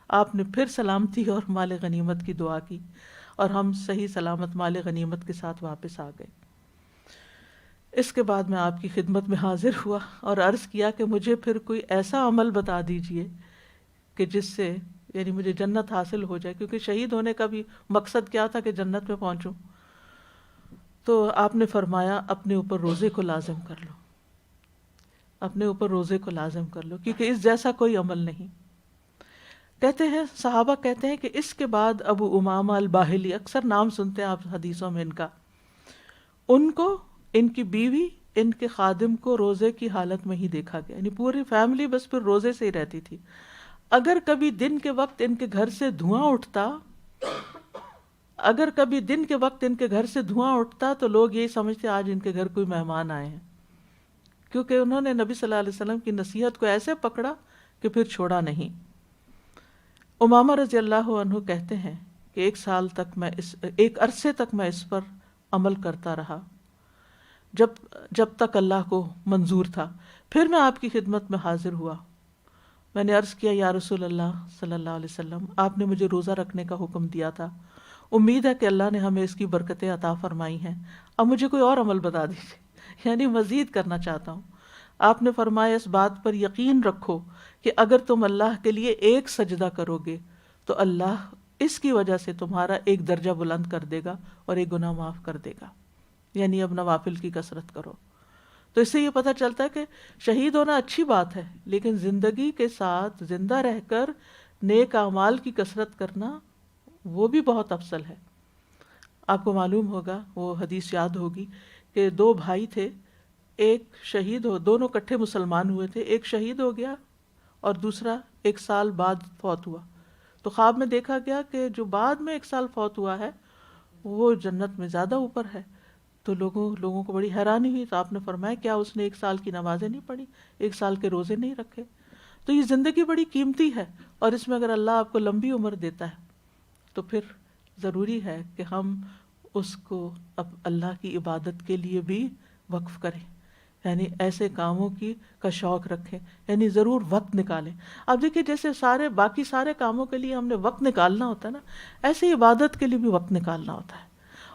آپ نے پھر سلامتی اور مال غنیمت کی دعا کی، اور ہم صحیح سلامت مال غنیمت کے ساتھ واپس آ گئے۔ اس کے بعد میں آپ کی خدمت میں حاضر ہوا اور عرض کیا کہ مجھے پھر کوئی ایسا عمل بتا دیجئے کہ جس سے یعنی مجھے جنت حاصل ہو جائے، کیونکہ شہید ہونے کا بھی مقصد کیا تھا کہ جنت میں پہنچوں۔ تو آپ نے فرمایا اپنے اوپر روزے کو لازم کر لو، اپنے اوپر روزے کو لازم کر لو، کیونکہ اس جیسا کوئی عمل نہیں۔ کہتے ہیں صحابہ کہتے ہیں کہ اس کے بعد ابو امامہ الباہلی، اکثر نام سنتے ہیں آپ حدیثوں میں ان کا، ان کو، ان کی بیوی، ان کے خادم کو روزے کی حالت میں ہی دیکھا گیا، یعنی پوری فیملی بس پھر روزے سے ہی رہتی تھی۔ اگر کبھی دن کے وقت ان کے گھر سے دھواں اٹھتا، اگر کبھی دن کے وقت ان کے گھر سے دھواں اٹھتا تو لوگ یہی سمجھتے آج ان کے گھر کوئی مہمان آئے ہیں، کیونکہ انہوں نے نبی صلی اللہ علیہ وسلم کی نصیحت کو ایسے پکڑا کہ پھر چھوڑا نہیں۔ امامہ رضی اللہ عنہ کہتے ہیں کہ ایک عرصے تک میں اس پر عمل کرتا رہا جب تک اللہ کو منظور تھا، پھر میں آپ کی خدمت میں حاضر ہوا۔ میں نے عرض کیا یا رسول اللہ صلی اللہ علیہ وسلم، آپ نے مجھے روزہ رکھنے کا حکم دیا تھا، امید ہے کہ اللہ نے ہمیں اس کی برکتیں عطا فرمائی ہیں، اب مجھے کوئی اور عمل بتا دیجیے، یعنی مزید کرنا چاہتا ہوں۔ آپ نے فرمایا اس بات پر یقین رکھو کہ اگر تم اللہ کے لیے ایک سجدہ کرو گے تو اللہ اس کی وجہ سے تمہارا ایک درجہ بلند کر دے گا اور ایک گناہ معاف کر دے گا، یعنی اب نوافل کی کثرت کرو۔ تو اس سے یہ پتہ چلتا ہے کہ شہید ہونا اچھی بات ہے، لیکن زندگی کے ساتھ زندہ رہ کر نیک اعمال کی کثرت کرنا وہ بھی بہت افضل ہے۔ آپ کو معلوم ہوگا، وہ حدیث یاد ہوگی کہ دو بھائی تھے، ایک شہید دونوں کٹھے مسلمان ہوئے تھے، ایک شہید ہو گیا اور دوسرا 1 سال بعد فوت ہوا۔ تو خواب میں دیکھا گیا کہ جو بعد میں 1 سال فوت ہوا ہے وہ جنت میں زیادہ اوپر ہے۔ تو لوگوں کو بڑی حیرانی ہوئی، تو آپ نے فرمایا کیا اس نے 1 سال کی نمازیں نہیں پڑھی، 1 سال کے روزے نہیں رکھے؟ تو یہ زندگی بڑی قیمتی ہے، اور اس میں اگر اللہ آپ کو لمبی عمر دیتا ہے تو پھر ضروری ہے کہ ہم اس کو اب اللہ کی عبادت کے لیے بھی وقف کریں، یعنی ایسے کاموں کا شوق رکھیں، یعنی ضرور وقت نکالیں۔ اب دیکھیں جیسے باقی سارے کاموں کے لیے ہم نے وقت نکالنا ہوتا ہے نا، ایسے ہی عبادت کے لیے بھی وقت نکالنا ہوتا ہے۔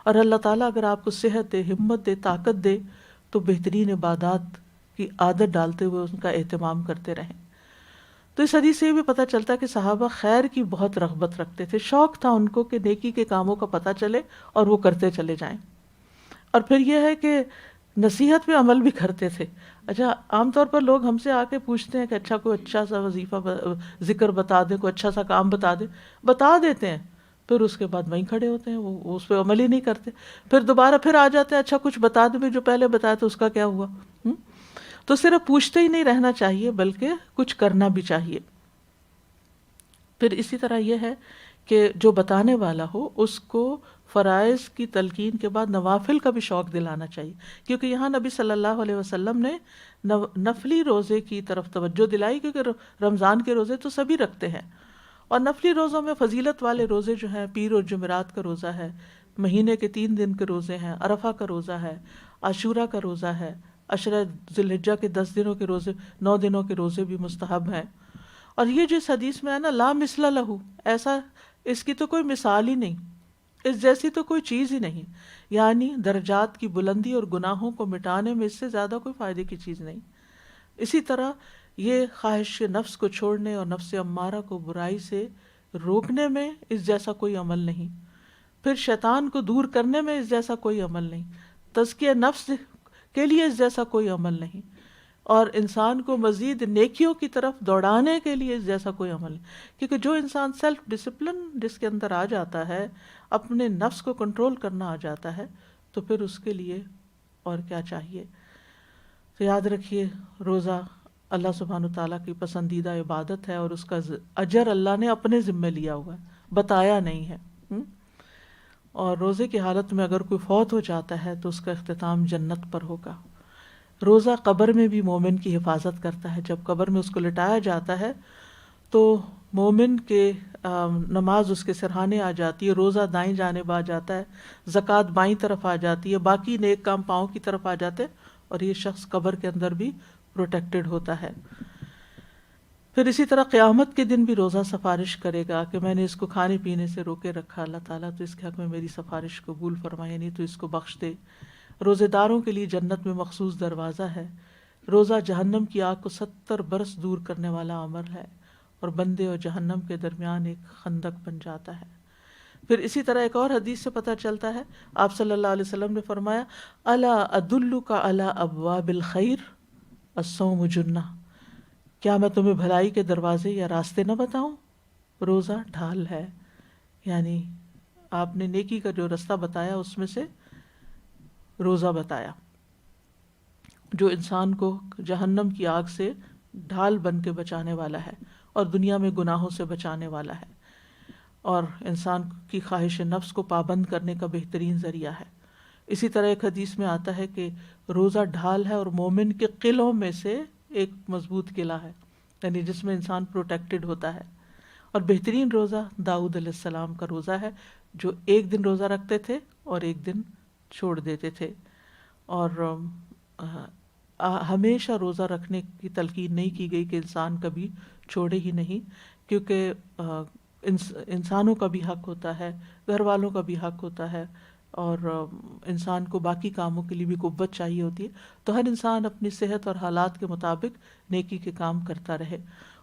اور اللہ تعالیٰ اگر آپ کو صحت دے، ہمت دے، طاقت دے تو بہترین عبادات کی عادت ڈالتے ہوئے ان کا اہتمام کرتے رہیں۔ تو اس حدیث سے یہ بھی پتہ چلتا ہے کہ صحابہ خیر کی بہت رغبت رکھتے تھے، شوق تھا ان کو کہ نیکی کے کاموں کا پتہ چلے اور وہ کرتے چلے جائیں۔ اور پھر یہ ہے کہ نصیحت پہ عمل بھی کرتے تھے۔ اچھا، عام طور پر لوگ ہم سے آ کے پوچھتے ہیں کہ اچھا کوئی اچھا سا وظیفہ ذکر بتا دیں، کوئی اچھا سا کام بتا دیں، بتا دیتے ہیں، پھر اس کے بعد وہیں کھڑے ہوتے ہیں، وہ اس پہ عمل ہی نہیں کرتے، پھر دوبارہ پھر آ جاتے ہیں، اچھا کچھ بتا دیں جو پہلے بتایا تو اس کا کیا ہوا؟ تو صرف پوچھتے ہی نہیں رہنا چاہیے بلکہ کچھ کرنا بھی چاہیے۔ پھر اسی طرح یہ ہے کہ جو بتانے والا ہو اس کو فرائض کی تلقین کے بعد نوافل کا بھی شوق دلانا چاہیے، کیونکہ یہاں نبی صلی اللہ علیہ وسلم نے نفلی روزے کی طرف توجہ دلائی، کیونکہ رمضان کے روزے تو سبھی رکھتے ہیں، اور نفلی روزوں میں فضیلت والے روزے جو ہیں، پیر اور جمعرات کا روزہ ہے، مہینے کے 3 دن کے روزے ہیں، عرفہ کا روزہ ہے، عاشورہ کا روزہ ہے، عشرہ ذی الحجہ کے 10 دنوں کے روزے، 9 دنوں کے روزے بھی مستحب ہیں۔ اور یہ جو اس حدیث میں ہے نا، لا مثل لہ، ایسا اس کی تو کوئی مثال ہی نہیں، اس جیسی تو کوئی چیز ہی نہیں، یعنی درجات کی بلندی اور گناہوں کو مٹانے میں اس سے زیادہ کوئی فائدے کی چیز نہیں۔ اسی طرح یہ خواہش نفس کو چھوڑنے اور نفس امارہ کو برائی سے روکنے میں اس جیسا کوئی عمل نہیں، پھر شیطان کو دور کرنے میں اس جیسا کوئی عمل نہیں، تزکیہ نفس کے لیے اس جیسا کوئی عمل نہیں، اور انسان کو مزید نیکیوں کی طرف دوڑانے کے لیے اس جیسا کوئی عمل نہیں۔ کیونکہ جو انسان سیلف ڈسپلن جس کے اندر آ جاتا ہے، اپنے نفس کو کنٹرول کرنا آ جاتا ہے، تو پھر اس کے لیے اور کیا چاہیے۔ تو یاد رکھیے، روزہ اللہ سبحانہ تعالیٰ کی پسندیدہ عبادت ہے، اور اس کا اجر اللہ نے اپنے ذمے لیا ہوا ہے، بتایا نہیں ہے۔ اور روزے کی حالت میں اگر کوئی فوت ہو جاتا ہے تو اس کا اختتام جنت پر ہوگا۔ روزہ قبر میں بھی مومن کی حفاظت کرتا ہے، جب قبر میں اس کو لٹایا جاتا ہے تو مومن کے نماز اس کے سرہانے آ جاتی ہے، روزہ دائیں جانب آ جاتا ہے، زکوٰۃ بائیں طرف آ جاتی ہے، باقی نیک کام پاؤں کی طرف آ جاتے ہیں، اور یہ شخص قبر کے اندر بھی پروٹیکٹڈ ہوتا ہے۔ پھر اسی طرح قیامت کے دن بھی روزہ سفارش کرے گا کہ میں نے اس کو کھانے پینے سے روکے رکھا، اللہ تعالیٰ تو اس کے حق میں میری سفارش قبول فرمائے، نہیں تو اس کو بخش دے۔ روزے داروں کے لیے جنت میں مخصوص دروازہ ہے۔ روزہ جہنم کی آگ کو 70 برس دور کرنے والا عمل ہے، اور بندے اور جہنم کے درمیان ایک خندق بن جاتا ہے۔ پھر اسی طرح ایک اور حدیث سے پتہ چلتا ہے، آپ صلی اللہ علیہ وسلم نے فرمایا، الا ادلک علی ابواب الخیر الصوم جنہ، کیا میں تمہیں بھلائی کے دروازے یا راستے نہ بتاؤں؟ روزہ ڈھال ہے، یعنی آپ نے نیکی کا جو رستہ بتایا اس میں سے روزہ بتایا، جو انسان کو جہنم کی آگ سے ڈھال بن کے بچانے والا ہے اور دنیا میں گناہوں سے بچانے والا ہے۔ اور انسان کی خواہش نفس کو پابند کرنے کا بہترین ذریعہ ہے۔ اسی طرح ایک حدیث میں آتا ہے کہ روزہ ڈھال ہے اور مومن کے قلعوں میں سے ایک مضبوط قلعہ ہے، یعنی جس میں انسان پروٹیکٹڈ ہوتا ہے۔ اور بہترین روزہ داؤد علیہ السلام کا روزہ ہے، جو ایک دن روزہ رکھتے تھے اور ایک دن چھوڑ دیتے تھے، اور ہمیشہ روزہ رکھنے کی تلقین نہیں کی گئی کہ انسان کبھی چھوڑے ہی نہیں، کیونکہ انسانوں کا بھی حق ہوتا ہے، گھر والوں کا بھی حق ہوتا ہے، اور انسان کو باقی کاموں کے لیے بھی قوت چاہیے ہوتی ہے، تو ہر انسان اپنی صحت اور حالات کے مطابق نیکی کے کام کرتا رہے۔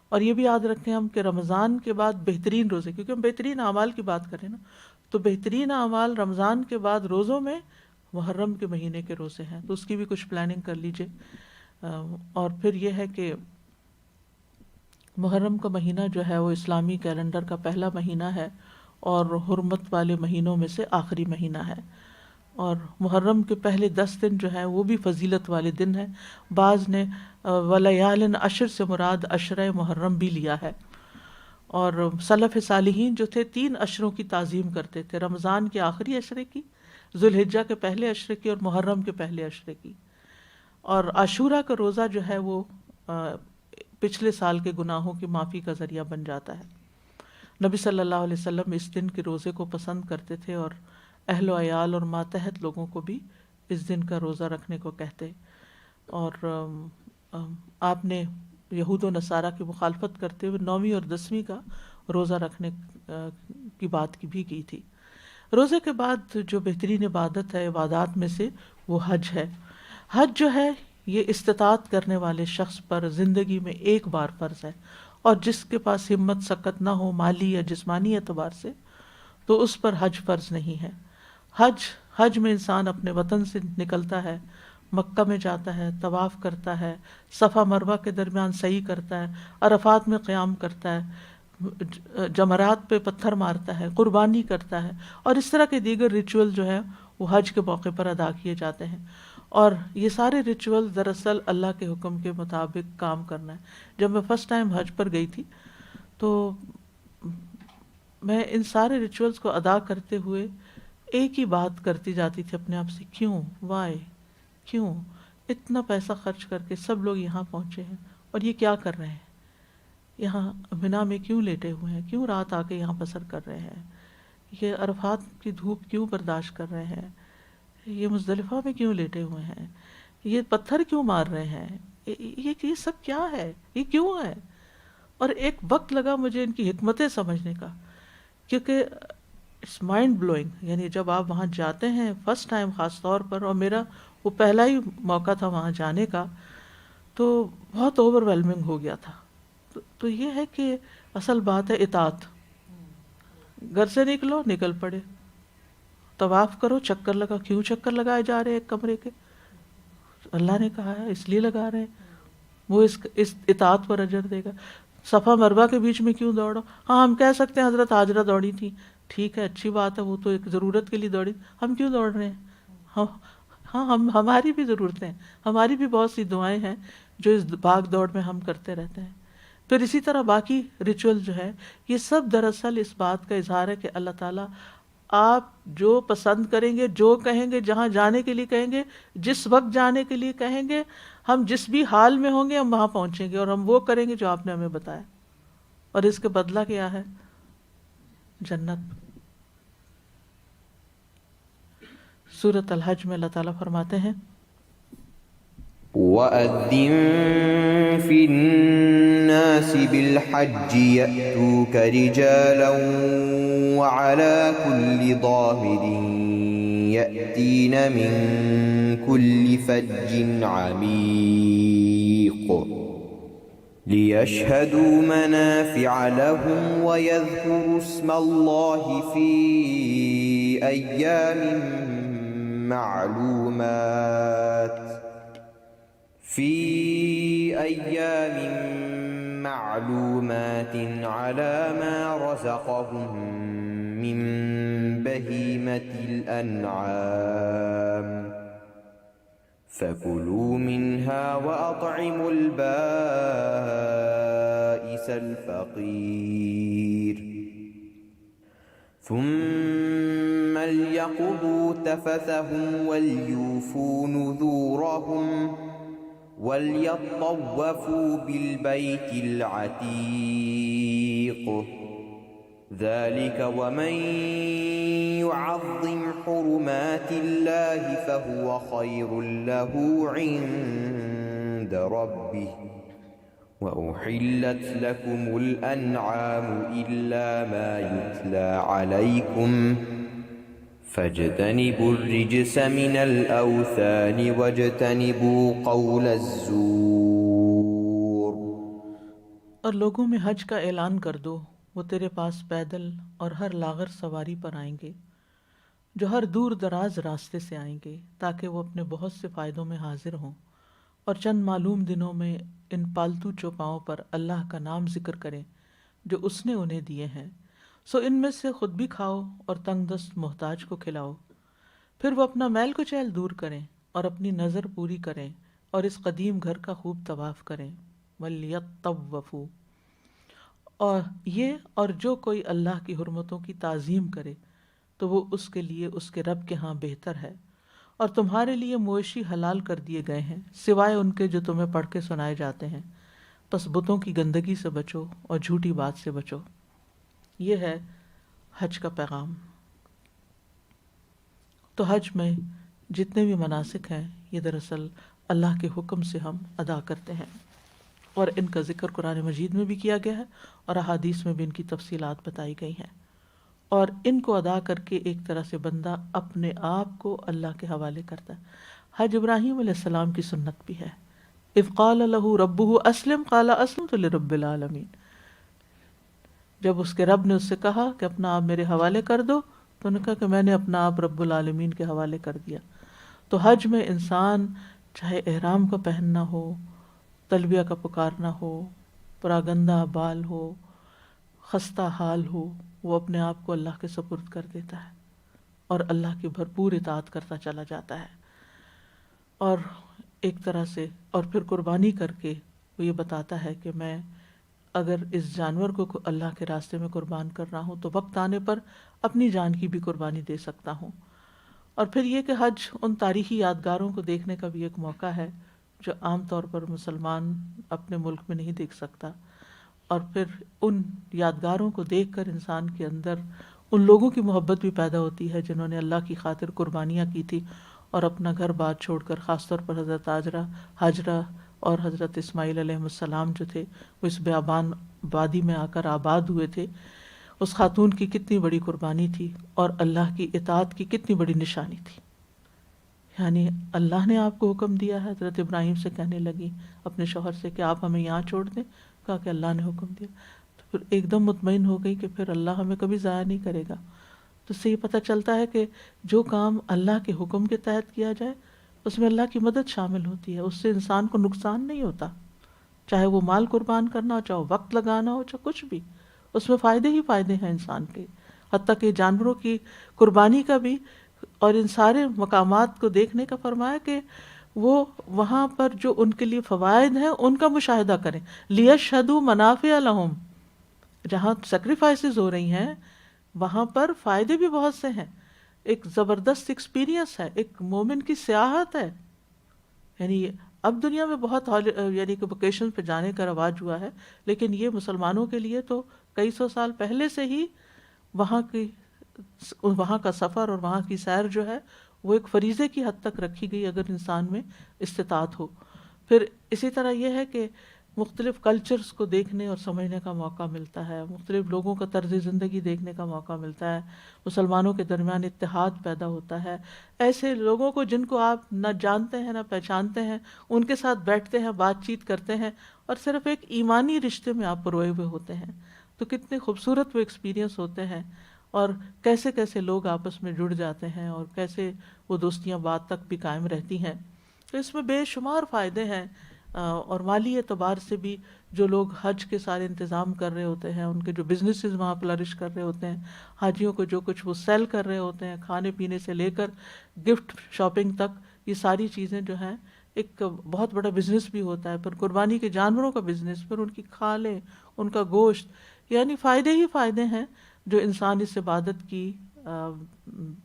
اور یہ بھی یاد رکھیں ہم کہ رمضان کے بعد بہترین روزے، کیونکہ ہم بہترین اعمال کی بات کریں نا، تو بہترین اعمال رمضان کے بعد روزوں میں محرم کے مہینے کے روزے ہیں، تو اس کی بھی کچھ پلاننگ کر لیجئے۔ اور پھر یہ ہے کہ محرم کا مہینہ جو ہے وہ اسلامی کیلنڈر کا پہلا مہینہ ہے اور حرمت والے مہینوں میں سے آخری مہینہ ہے، اور محرم کے پہلے 10 دن جو ہیں وہ بھی فضیلت والے دن ہیں۔ بعض نے ولیال عشر سے مراد عشرہ محرم بھی لیا ہے، اور سلف صالحین جو تھے 3 عشروں کی تعظیم کرتے تھے، رمضان کے آخری عشرے کی، ذوالحجہ کے پہلے عشرے کی، اور محرم کے پہلے عشرے کی۔ اور عاشورہ کا روزہ جو ہے وہ پچھلے سال کے گناہوں کی معافی کا ذریعہ بن جاتا ہے۔ نبی صلی اللہ علیہ وسلم اس دن کے روزے کو پسند کرتے تھے، اور اہل و عیال اور ماتحت لوگوں کو بھی اس دن کا روزہ رکھنے کو کہتے، اور آپ نے یہود و نصارہ کی مخالفت کرتے ہوئے 9ویں اور 10ویں کا روزہ رکھنے کی بات بھی کی تھی۔ روزے کے بعد جو بہترین عبادت ہے عبادات میں سے، وہ حج ہے۔ حج جو ہے یہ استطاعت کرنے والے شخص پر زندگی میں ایک بار فرض ہے، اور جس کے پاس ہمت سکت نہ ہو مالی یا جسمانی اعتبار سے، تو اس پر حج فرض نہیں ہے۔ حج میں انسان اپنے وطن سے نکلتا ہے، مکہ میں جاتا ہے، طواف کرتا ہے، صفا مروہ کے درمیان سعی کرتا ہے، عرفات میں قیام کرتا ہے، جمرات پہ پتھر مارتا ہے، قربانی کرتا ہے، اور اس طرح کے دیگر ریچول جو ہے وہ حج کے موقع پر ادا کیے جاتے ہیں۔ اور یہ سارے ریچول دراصل اللہ کے حکم کے مطابق کام کرنا ہے۔ جب میں فرسٹ ٹائم حج پر گئی تھی تو میں ان سارے ریچولز کو ادا کرتے ہوئے ایک ہی بات کرتی جاتی تھی اپنے آپ سے، کیوں اتنا پیسہ خرچ کر کے سب لوگ یہاں پہنچے ہیں، اور یہ کیا کر رہے ہیں، یہاں منا میں کیوں لیٹے ہوئے ہیں، کیوں رات آ کے یہاں بسر کر رہے ہیں، یہ عرفات کی دھوپ کیوں برداشت کر رہے ہیں، یہ مزدلفہ میں کیوں لیٹے ہوئے ہیں، یہ پتھر کیوں مار رہے ہیں، یہ سب کیا ہے، یہ کیوں ہے۔ اور ایک وقت لگا مجھے ان کی حکمتیں سمجھنے کا، کیونکہ اٹس مائنڈ بلوئنگ، یعنی جب آپ وہاں جاتے ہیں فرسٹ ٹائم خاص طور پر، اور میرا وہ پہلا ہی موقع تھا وہاں جانے کا، تو بہت اوور ویلمنگ ہو گیا تھا۔ تو یہ ہے کہ اصل بات ہے اطاعت، گھر سے نکل پڑے، طواف کرو، چکر لگا، کیوں چکر لگائے جا رہے ہیں ایک کمرے کے، اللہ نے کہا ہے اس لیے لگا رہے ہیں، وہ اس اطاعت پر اجر دے گا۔ صفا مروہ کے بیچ میں کیوں دوڑو، ہاں ہم کہہ سکتے ہیں حضرت ہاجرہ دوڑی تھی، ٹھیک ہے اچھی بات ہے، وہ تو ایک ضرورت کے لیے دوڑی، ہم کیوں دوڑ رہے ہیں، ہاں ہماری بھی ضرورتیں ہیں، ہماری بھی بہت سی دعائیں ہیں جو اس بھاگ دوڑ میں ہم کرتے رہتے ہیں۔ پھر اسی طرح باقی ریچول جو ہے، یہ سب دراصل اس بات کا اظہار ہے کہ اللہ تعالیٰ آپ جو پسند کریں گے، جو کہیں گے، جہاں جانے کے لیے کہیں گے، جس وقت جانے کے لیے کہیں گے، ہم جس بھی حال میں ہوں گے ہم وہاں پہنچیں گے، اور ہم وہ کریں گے جو آپ نے ہمیں بتایا، اور اس کے بدلہ کیا ہے، جنت۔ سورۃ الحج میں اللہ تعالیٰ فرماتے ہیں وَأَذِّن فِي النَّاسِ بِالْحَجِّ يَأْتُوكَ رِجَالًا وَعَلَى كُلِّ ضَامِرٍ يَأْتِينَ مِن كُلِّ فَجٍّ عَمِيقٍ لِيَشْهَدُوا مَنَافِعَ لَهُمْ وَيَذْكُرُوا اسْمَ اللَّهِ فِي أَيَّامٍ مَّعْلُومَاتٍ عَلَى مَا رَزَقَهُم مِّن بَهِيمَةِ الْأَنْعَامِ فَكُلُوا مِنْهَا وَأَطْعِمُوا الْبَائِسَ الْفَقِيرَ ثم ليقضوا تفثهم وليوفوا نذورهم وليطوفوا بالبيت العتيق ذلك ومن يعظم حرمات الله فهو خير له عند ربه وأحلت لكم الأنعام إلا ما يتلى عليكم فاجتنبوا الرجس من الأوثان واجتنبوا قول الزور۔ اور لوگوں میں حج کا اعلان کر دو، وہ تیرے پاس پیدل اور ہر لاغر سواری پر آئیں گے جو ہر دور دراز راستے سے آئیں گے، تاکہ وہ اپنے بہت سے فائدوں میں حاضر ہوں اور چند معلوم دنوں میں ان پالتو چوپاؤں پر اللہ کا نام ذکر کریں جو اس نے انہیں دیے ہیں، سو ان میں سے خود بھی کھاؤ اور تنگ دست محتاج کو کھلاؤ۔ پھر وہ اپنا میل کچیل دور کریں اور اپنی نظر پوری کریں اور اس قدیم گھر کا خوب طواف کریں۔ وَلْيَطَّوَّفُوا، اور جو کوئی اللہ کی حرمتوں کی تعظیم کرے تو وہ اس کے لیے اس کے رب کے ہاں بہتر ہے، اور تمہارے لیے مویشی حلال کر دیے گئے ہیں سوائے ان کے جو تمہیں پڑھ کے سنائے جاتے ہیں، پس بتوں کی گندگی سے بچو اور جھوٹی بات سے بچو۔ یہ ہے حج کا پیغام۔ تو حج میں جتنے بھی مناسک ہیں یہ دراصل اللہ کے حکم سے ہم ادا کرتے ہیں، اور ان کا ذکر قرآن مجید میں بھی کیا گیا ہے اور احادیث میں بھی ان کی تفصیلات بتائی گئی ہیں، اور ان کو ادا کر کے ایک طرح سے بندہ اپنے آپ کو اللہ کے حوالے کرتا ہے۔ حج ابراہیم علیہ السلام کی سنت بھی ہے، اذ قال له ربه اسلم قال اسلمت لرب العالمین، جب اس کے رب نے اس سے کہا کہ اپنا آپ میرے حوالے کر دو تو انہوں نے کہا کہ میں نے اپنا آپ رب العالمین کے حوالے کر دیا۔ تو حج میں انسان چاہے احرام کا پہننا ہو، تلبیہ کا پکارنا ہو، پراگندہ بال ہو، خستہ حال ہو، وہ اپنے آپ کو اللہ کے سپرد کر دیتا ہے اور اللہ کی بھرپور اطاعت کرتا چلا جاتا ہے، اور ایک طرح سے اور پھر قربانی کر کے وہ یہ بتاتا ہے کہ میں اگر اس جانور کو اللہ کے راستے میں قربان کر رہا ہوں تو وقت آنے پر اپنی جان کی بھی قربانی دے سکتا ہوں۔ اور پھر یہ کہ حج ان تاریخی یادگاروں کو دیکھنے کا بھی ایک موقع ہے جو عام طور پر مسلمان اپنے ملک میں نہیں دیکھ سکتا، اور پھر ان یادگاروں کو دیکھ کر انسان کے اندر ان لوگوں کی محبت بھی پیدا ہوتی ہے جنہوں نے اللہ کی خاطر قربانیاں کی تھی اور اپنا گھر بار چھوڑ کر، خاص طور پر حضرت ہاجرہ اور حضرت اسماعیل علیہ السلام جو تھے وہ اس بیابان وادی میں آ کر آباد ہوئے تھے۔ اس خاتون کی کتنی بڑی قربانی تھی اور اللہ کی اطاعت کی کتنی بڑی نشانی تھی۔ یعنی اللہ نے آپ کو حکم دیا ہے، حضرت ابراہیم سے کہنے لگی اپنے شوہر سے کہ آپ ہمیں یہاں چھوڑ دیں، کہا کہ اللہ نے حکم دیا، تو پھر ایک دم مطمئن ہو گئی کہ پھر اللہ ہمیں کبھی ضائع نہیں کرے گا۔ تو اس سے یہ پتہ چلتا ہے کہ جو کام اللہ کے حکم کے تحت کیا جائے اس میں اللہ کی مدد شامل ہوتی ہے، اس سے انسان کو نقصان نہیں ہوتا، چاہے وہ مال قربان کرنا ہو، چاہے وقت لگانا ہو، چاہے کچھ بھی، اس میں فائدے ہی فائدے ہیں انسان کے۔ حتیٰ کہ جانوروں کی قربانی کا بھی اور ان سارے مقامات کو دیکھنے کا فرمایا کہ وہ وہاں پر جو ان کے لیے فوائد ہیں ان کا مشاہدہ کریں، لیشہدوا منافع لہم، جہاں سیکریفائسز ہو رہی ہیں وہاں پر فائدے بھی بہت سے ہیں، ایک زبردست ایکسپیرینس ہے، ایک مومن کی سیاحت ہے۔ یعنی اب دنیا میں بہت یعنی کہ ویکیشن پہ جانے کا رواج ہوا ہے، لیکن یہ مسلمانوں کے لیے تو کئی سو سال پہلے سے ہی وہاں کا سفر اور وہاں کی سیر جو ہے وہ ایک فریضے کی حد تک رکھی گئی اگر انسان میں استطاعت ہو۔ پھر اسی طرح یہ ہے کہ مختلف کلچرز کو دیکھنے اور سمجھنے کا موقع ملتا ہے، مختلف لوگوں کا طرز زندگی دیکھنے کا موقع ملتا ہے، مسلمانوں کے درمیان اتحاد پیدا ہوتا ہے، ایسے لوگوں کو جن کو آپ نہ جانتے ہیں نہ پہچانتے ہیں ان کے ساتھ بیٹھتے ہیں، بات چیت کرتے ہیں، اور صرف ایک ایمانی رشتے میں آپ پروئے ہوئے ہوتے ہیں، تو کتنے خوبصورت وہ ایکسپیرینس ہوتے ہیں، اور کیسے کیسے لوگ آپس میں جڑ جاتے ہیں اور کیسے وہ دوستیاں بعد تک بھی قائم رہتی ہیں۔ تو اس میں بے شمار فائدے ہیں، اور مالی اعتبار سے بھی جو لوگ حج کے سارے انتظام کر رہے ہوتے ہیں، ان کے جو بزنسز وہاں فلرش کر رہے ہوتے ہیں، حاجیوں کو جو کچھ وہ سیل کر رہے ہوتے ہیں، کھانے پینے سے لے کر گفٹ شاپنگ تک، یہ ساری چیزیں جو ہیں ایک بہت بڑا بزنس بھی ہوتا ہے۔ پھر قربانی کے جانوروں کا بزنس، پھر ان کی کھالیں، ان کا گوشت، یعنی فائدے ہی فائدے ہیں جو انسان اس عبادت کی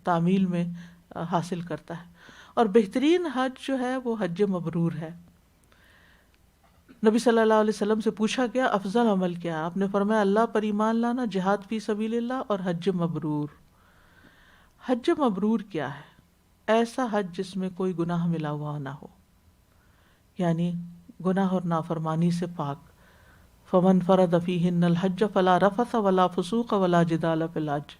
تعمیل میں حاصل کرتا ہے. اور بہترین حج جو ہے وہ حج مبرور ہے. نبی صلی اللہ علیہ وسلم سے پوچھا گیا افضل عمل کیا ہے؟ آپ نے فرمایا اللہ پر ایمان لانا، جہاد فی سبیل اللہ اور حج مبرور. حج مبرور کیا ہے؟ ایسا حج جس میں کوئی گناہ ملا ہوا نہ ہو، یعنی گناہ اور نافرمانی سے پاک. فمن فرض فیہن الحج فلا رفث ولا فسوق ولا جدال فی الحج.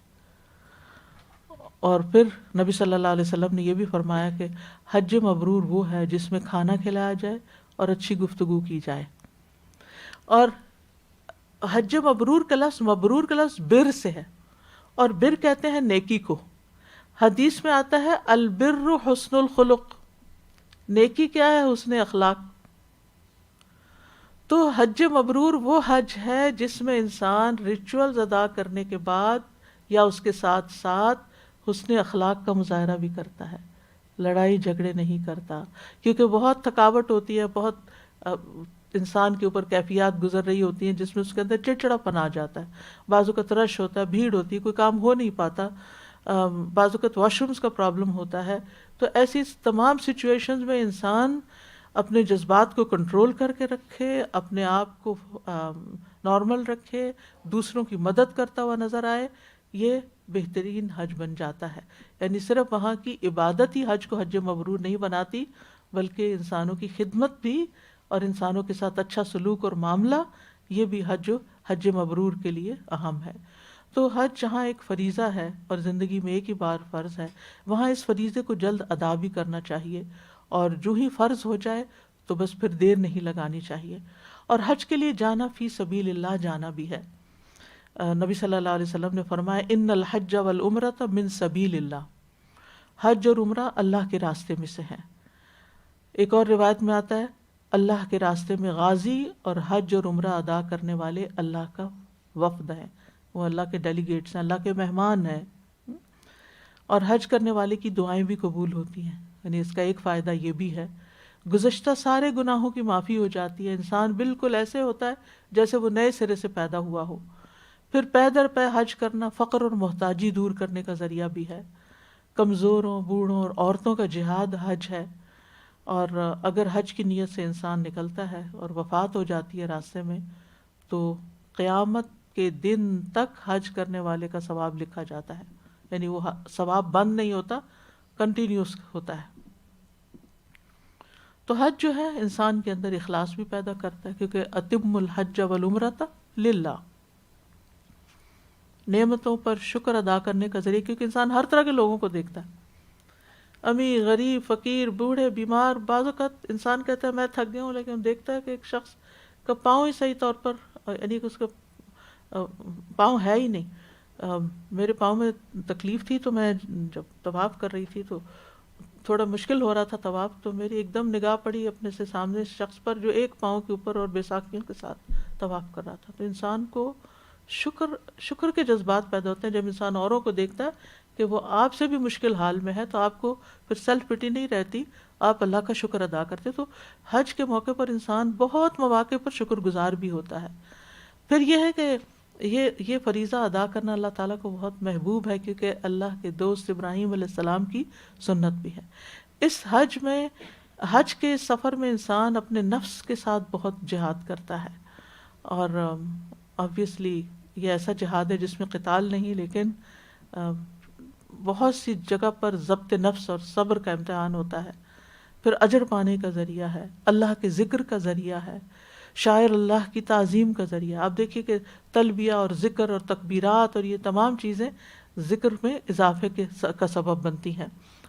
اور پھر نبی صلی اللہ علیہ وسلم نے یہ بھی فرمایا کہ حج مبرور وہ ہے جس میں کھانا کھلایا جائے اور اچھی گفتگو کی جائے. اور حج مبرور کا لفظ بر سے ہے، اور بر کہتے ہیں نیکی کو. حدیث میں آتا ہے البر حسن الخلق، نیکی کیا ہے؟ حسن اخلاق. تو حج مبرور وہ حج ہے جس میں انسان ریچولز ادا کرنے کے بعد یا اس کے ساتھ ساتھ حسن اخلاق کا مظاہرہ بھی کرتا ہے، لڑائی جھگڑے نہیں کرتا، کیونکہ بہت تھکاوٹ ہوتی ہے، بہت انسان کے اوپر کیفیات گزر رہی ہوتی ہیں جس میں اس کے اندر چڑچڑا پن آ جاتا ہے. بعض اوقات رش ہوتا ہے، بھیڑ ہوتی ہے، کوئی کام ہو نہیں پاتا، بعض اوقات واش رومز کا پرابلم ہوتا ہے. تو ایسی تمام سچویشنز میں انسان اپنے جذبات کو کنٹرول کر کے رکھے، اپنے آپ کو نارمل رکھے، دوسروں کی مدد کرتا ہوا نظر آئے، یہ بہترین حج بن جاتا ہے. یعنی صرف وہاں کی عبادت ہی حج کو حج مبرور نہیں بناتی، بلکہ انسانوں کی خدمت بھی اور انسانوں کے ساتھ اچھا سلوک اور معاملہ، یہ بھی حج مبرور کے لیے اہم ہے. تو حج جہاں ایک فریضہ ہے اور زندگی میں ایک ہی بار فرض ہے، وہاں اس فریضے کو جلد ادا بھی کرنا چاہیے، اور جو ہی فرض ہو جائے تو بس پھر دیر نہیں لگانی چاہیے. اور حج کے لیے جانا فی سبیل اللہ جانا بھی ہے. نبی صلی اللہ علیہ وسلم نے فرمایا ان الحج والعمرۃ من سبیل اللہ، حج اور عمرہ اللہ کے راستے میں سے ہیں. ایک اور روایت میں آتا ہے اللہ کے راستے میں غازی اور حج اور عمرہ ادا کرنے والے اللہ کا وفد ہیں، وہ اللہ کے ڈیلیگیٹس ہیں، اللہ کے مہمان ہیں. اور حج کرنے والے کی دعائیں بھی قبول ہوتی ہیں. یعنی اس کا ایک فائدہ یہ بھی ہے، گزشتہ سارے گناہوں کی معافی ہو جاتی ہے، انسان بالکل ایسے ہوتا ہے جیسے وہ نئے سرے سے پیدا ہوا ہو. پھر پے در پے حج کرنا فقر اور محتاجی دور کرنے کا ذریعہ بھی ہے. کمزوروں، بوڑھوں اور عورتوں کا جہاد حج ہے. اور اگر حج کی نیت سے انسان نکلتا ہے اور وفات ہو جاتی ہے راستے میں، تو قیامت کے دن تک حج کرنے والے کا ثواب لکھا جاتا ہے. یعنی وہ ثواب بند نہیں ہوتا، کنٹینیوس ہوتا ہے. تو حج جو ہے انسان کے اندر اخلاص بھی پیدا کرتا ہے، کیونکہ اتم الحج والعمرۃ للہ، نعمتوں پر شکر ادا کرنے کا ذریعہ. کیونکہ انسان ہر طرح کے لوگوں کو دیکھتا ہے، امیر، غریب، فقیر، بوڑھے، بیمار. بعض اوقات انسان کہتا ہے میں تھک گیا ہوں، لیکن دیکھتا ہے کہ ایک شخص کا پاؤں ہی صحیح طور پر، یعنی کہ اس کا پاؤں ہے ہی نہیں. میرے پاؤں میں تکلیف تھی، تو میں جب طواف کر رہی تھی تو تھوڑا مشکل ہو رہا تھا طواف، تو میری ایک دم نگاہ پڑی اپنے سے سامنے شخص پر جو ایک پاؤں کے اوپر اور بیساکھیوں کے ساتھ طواف کر رہا تھا. تو انسان کو شکر کے جذبات پیدا ہوتے ہیں جب انسان اوروں کو دیکھتا ہے کہ وہ آپ سے بھی مشکل حال میں ہے، تو آپ کو پھر سیلف پٹی نہیں رہتی، آپ اللہ کا شکر ادا کرتے. تو حج کے موقع پر انسان بہت مواقع پر شکر گزار بھی ہوتا ہے. پھر یہ ہے کہ یہ فریضہ ادا کرنا اللہ تعالیٰ کو بہت محبوب ہے، کیونکہ اللہ کے دوست ابراہیم علیہ السلام کی سنت بھی ہے. اس حج کے سفر میں انسان اپنے نفس کے ساتھ بہت جہاد کرتا ہے. اور obviously یہ ایسا جہاد ہے جس میں قتال نہیں، لیکن بہت سی جگہ پر ضبط نفس اور صبر کا امتحان ہوتا ہے. پھر اجر پانے کا ذریعہ ہے، اللہ کے ذکر کا ذریعہ ہے، شاعر اللہ کی تعظیم کا ذریعہ. آپ دیکھیے کہ تلبیہ اور ذکر اور تکبیرات اور یہ تمام چیزیں ذکر میں اضافے کا سبب بنتی ہیں.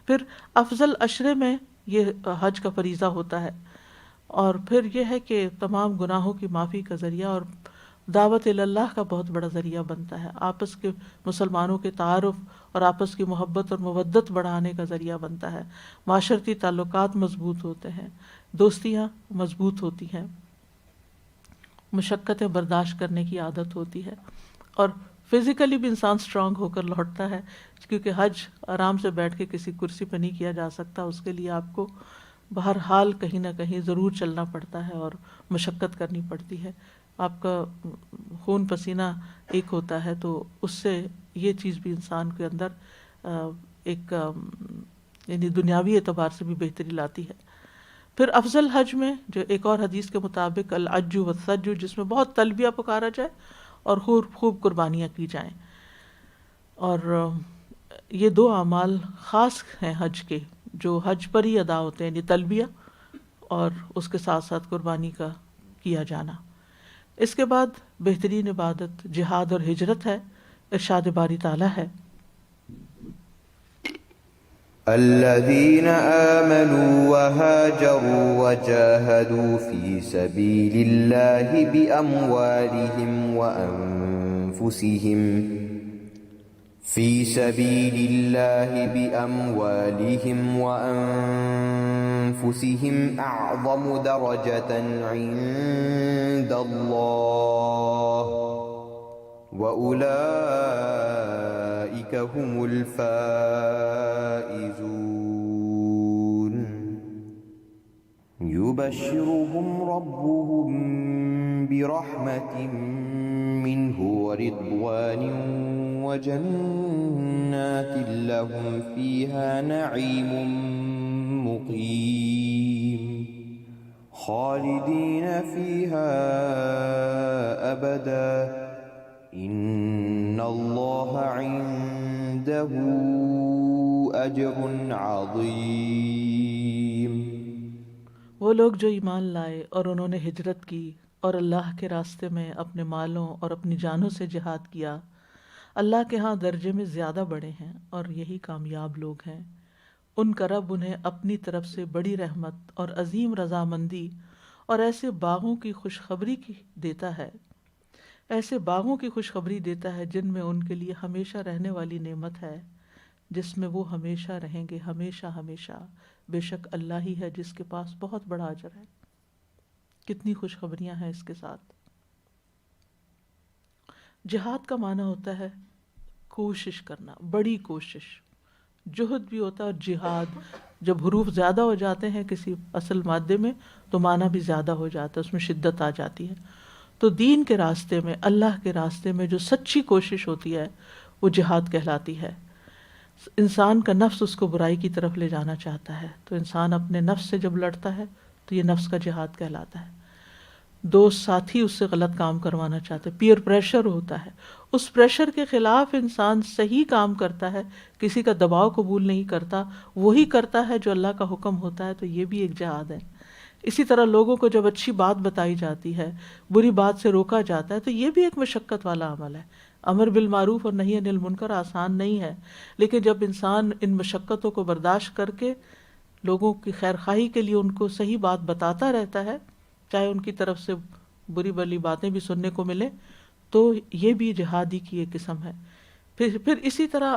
پھر افضل عشرے میں یہ حج کا فریضہ ہوتا ہے. اور پھر یہ ہے کہ تمام گناہوں کی معافی کا ذریعہ اور دعوت اللہ کا بہت بڑا ذریعہ بنتا ہے. آپس کے مسلمانوں کے تعارف اور آپس کی محبت اور مودت بڑھانے کا ذریعہ بنتا ہے. معاشرتی تعلقات مضبوط ہوتے ہیں، دوستیاں مضبوط ہوتی ہیں، مشقتیں برداشت کرنے کی عادت ہوتی ہے، اور فزیکلی بھی انسان اسٹرانگ ہو کر لوٹتا ہے. کیونکہ حج آرام سے بیٹھ کے کسی کرسی پہ نہیں کیا جا سکتا، اس کے لیے آپ کو بہرحال کہیں نہ کہیں ضرور چلنا پڑتا ہے اور مشقت کرنی پڑتی ہے. آپ کا خون پسینہ ایک ہوتا ہے، تو اس سے یہ چیز بھی انسان کے اندر ایک یعنی دنیاوی اعتبار سے بھی بہتری لاتی ہے۔ پھر افضل حج میں جو ایک اور حدیث کے مطابق العج والثج، جس میں بہت تلبیہ پکارا جائے اور خوب خوب قربانیاں کی جائیں، اور یہ دو اعمال خاص ہیں حج کے جو حج پر ہی ادا ہوتے ہیں، یعنی تلبیہ اور اس کے ساتھ ساتھ قربانی کا کیا جانا۔ اس کے بعد بہترین عبادت جہاد اور ہجرت ہے۔ ارشاد باری تعالیٰ ہے الذين آمنوا وهاجروا وجاهدوا في سبيل الله بأموالهم وأنفسهم أعظم درجة عند الله وأولئك هم الفائزون يبشرهم ربهم برحمة منه ورضوان وجنات لهم فيها نعيم مقيم خالدين فيها أبدا إن الله عنده أجر عظيم۔ وہ لوگ جو ایمان لائے اور انہوں نے ہجرت کی اور اللہ کے راستے میں اپنے مالوں اور اپنی جانوں سے جہاد کیا، اللہ کے ہاں درجے میں زیادہ بڑے ہیں اور یہی کامیاب لوگ ہیں۔ ان کا رب انہیں اپنی طرف سے بڑی رحمت اور عظیم رضامندی اور ایسے باغوں کی خوشخبری دیتا ہے، ایسے باغوں کی خوشخبری دیتا ہے جن میں ان کے لیے ہمیشہ رہنے والی نعمت ہے، جس میں وہ ہمیشہ رہیں گے، ہمیشہ ہمیشہ۔ بے شک اللہ ہی ہے جس کے پاس بہت بڑا اجر ہے۔ کتنی خوشخبریاں ہیں اس کے ساتھ۔ جہاد کا معنی ہوتا ہے کوشش کرنا، بڑی کوشش، جہد بھی ہوتا ہے، اور جہاد جب حروف زیادہ ہو جاتے ہیں کسی اصل مادے میں تو معنی بھی زیادہ ہو جاتا ہے، اس میں شدت آ جاتی ہے۔ تو دین کے راستے میں، اللہ کے راستے میں جو سچی کوشش ہوتی ہے وہ جہاد کہلاتی ہے۔ انسان کا نفس اس کو برائی کی طرف لے جانا چاہتا ہے، تو انسان اپنے نفس سے جب لڑتا ہے تو یہ نفس کا جہاد کہلاتا ہے۔ دوست ساتھی اس سے غلط کام کروانا چاہتے، پیئر پریشر ہوتا ہے، اس پریشر کے خلاف انسان صحیح کام کرتا ہے، کسی کا دباؤ قبول نہیں کرتا، وہی کرتا ہے جو اللہ کا حکم ہوتا ہے، تو یہ بھی ایک جہاد ہے۔ اسی طرح لوگوں کو جب اچھی بات بتائی جاتی ہے، بری بات سے روکا جاتا ہے، تو یہ بھی ایک مشقت والا عمل ہے۔ امر بالمعروف اور نہی عن المنکر آسان نہیں ہے، لیکن جب انسان ان مشقتوں کو برداشت کر کے لوگوں کی خیر خواہی کے لیے ان کو صحیح بات بتاتا رہتا ہے، چاہے ان کی طرف سے بری بلی باتیں بھی سننے کو ملے، تو یہ بھی جہادی کی ایک قسم ہے۔ پھر اسی طرح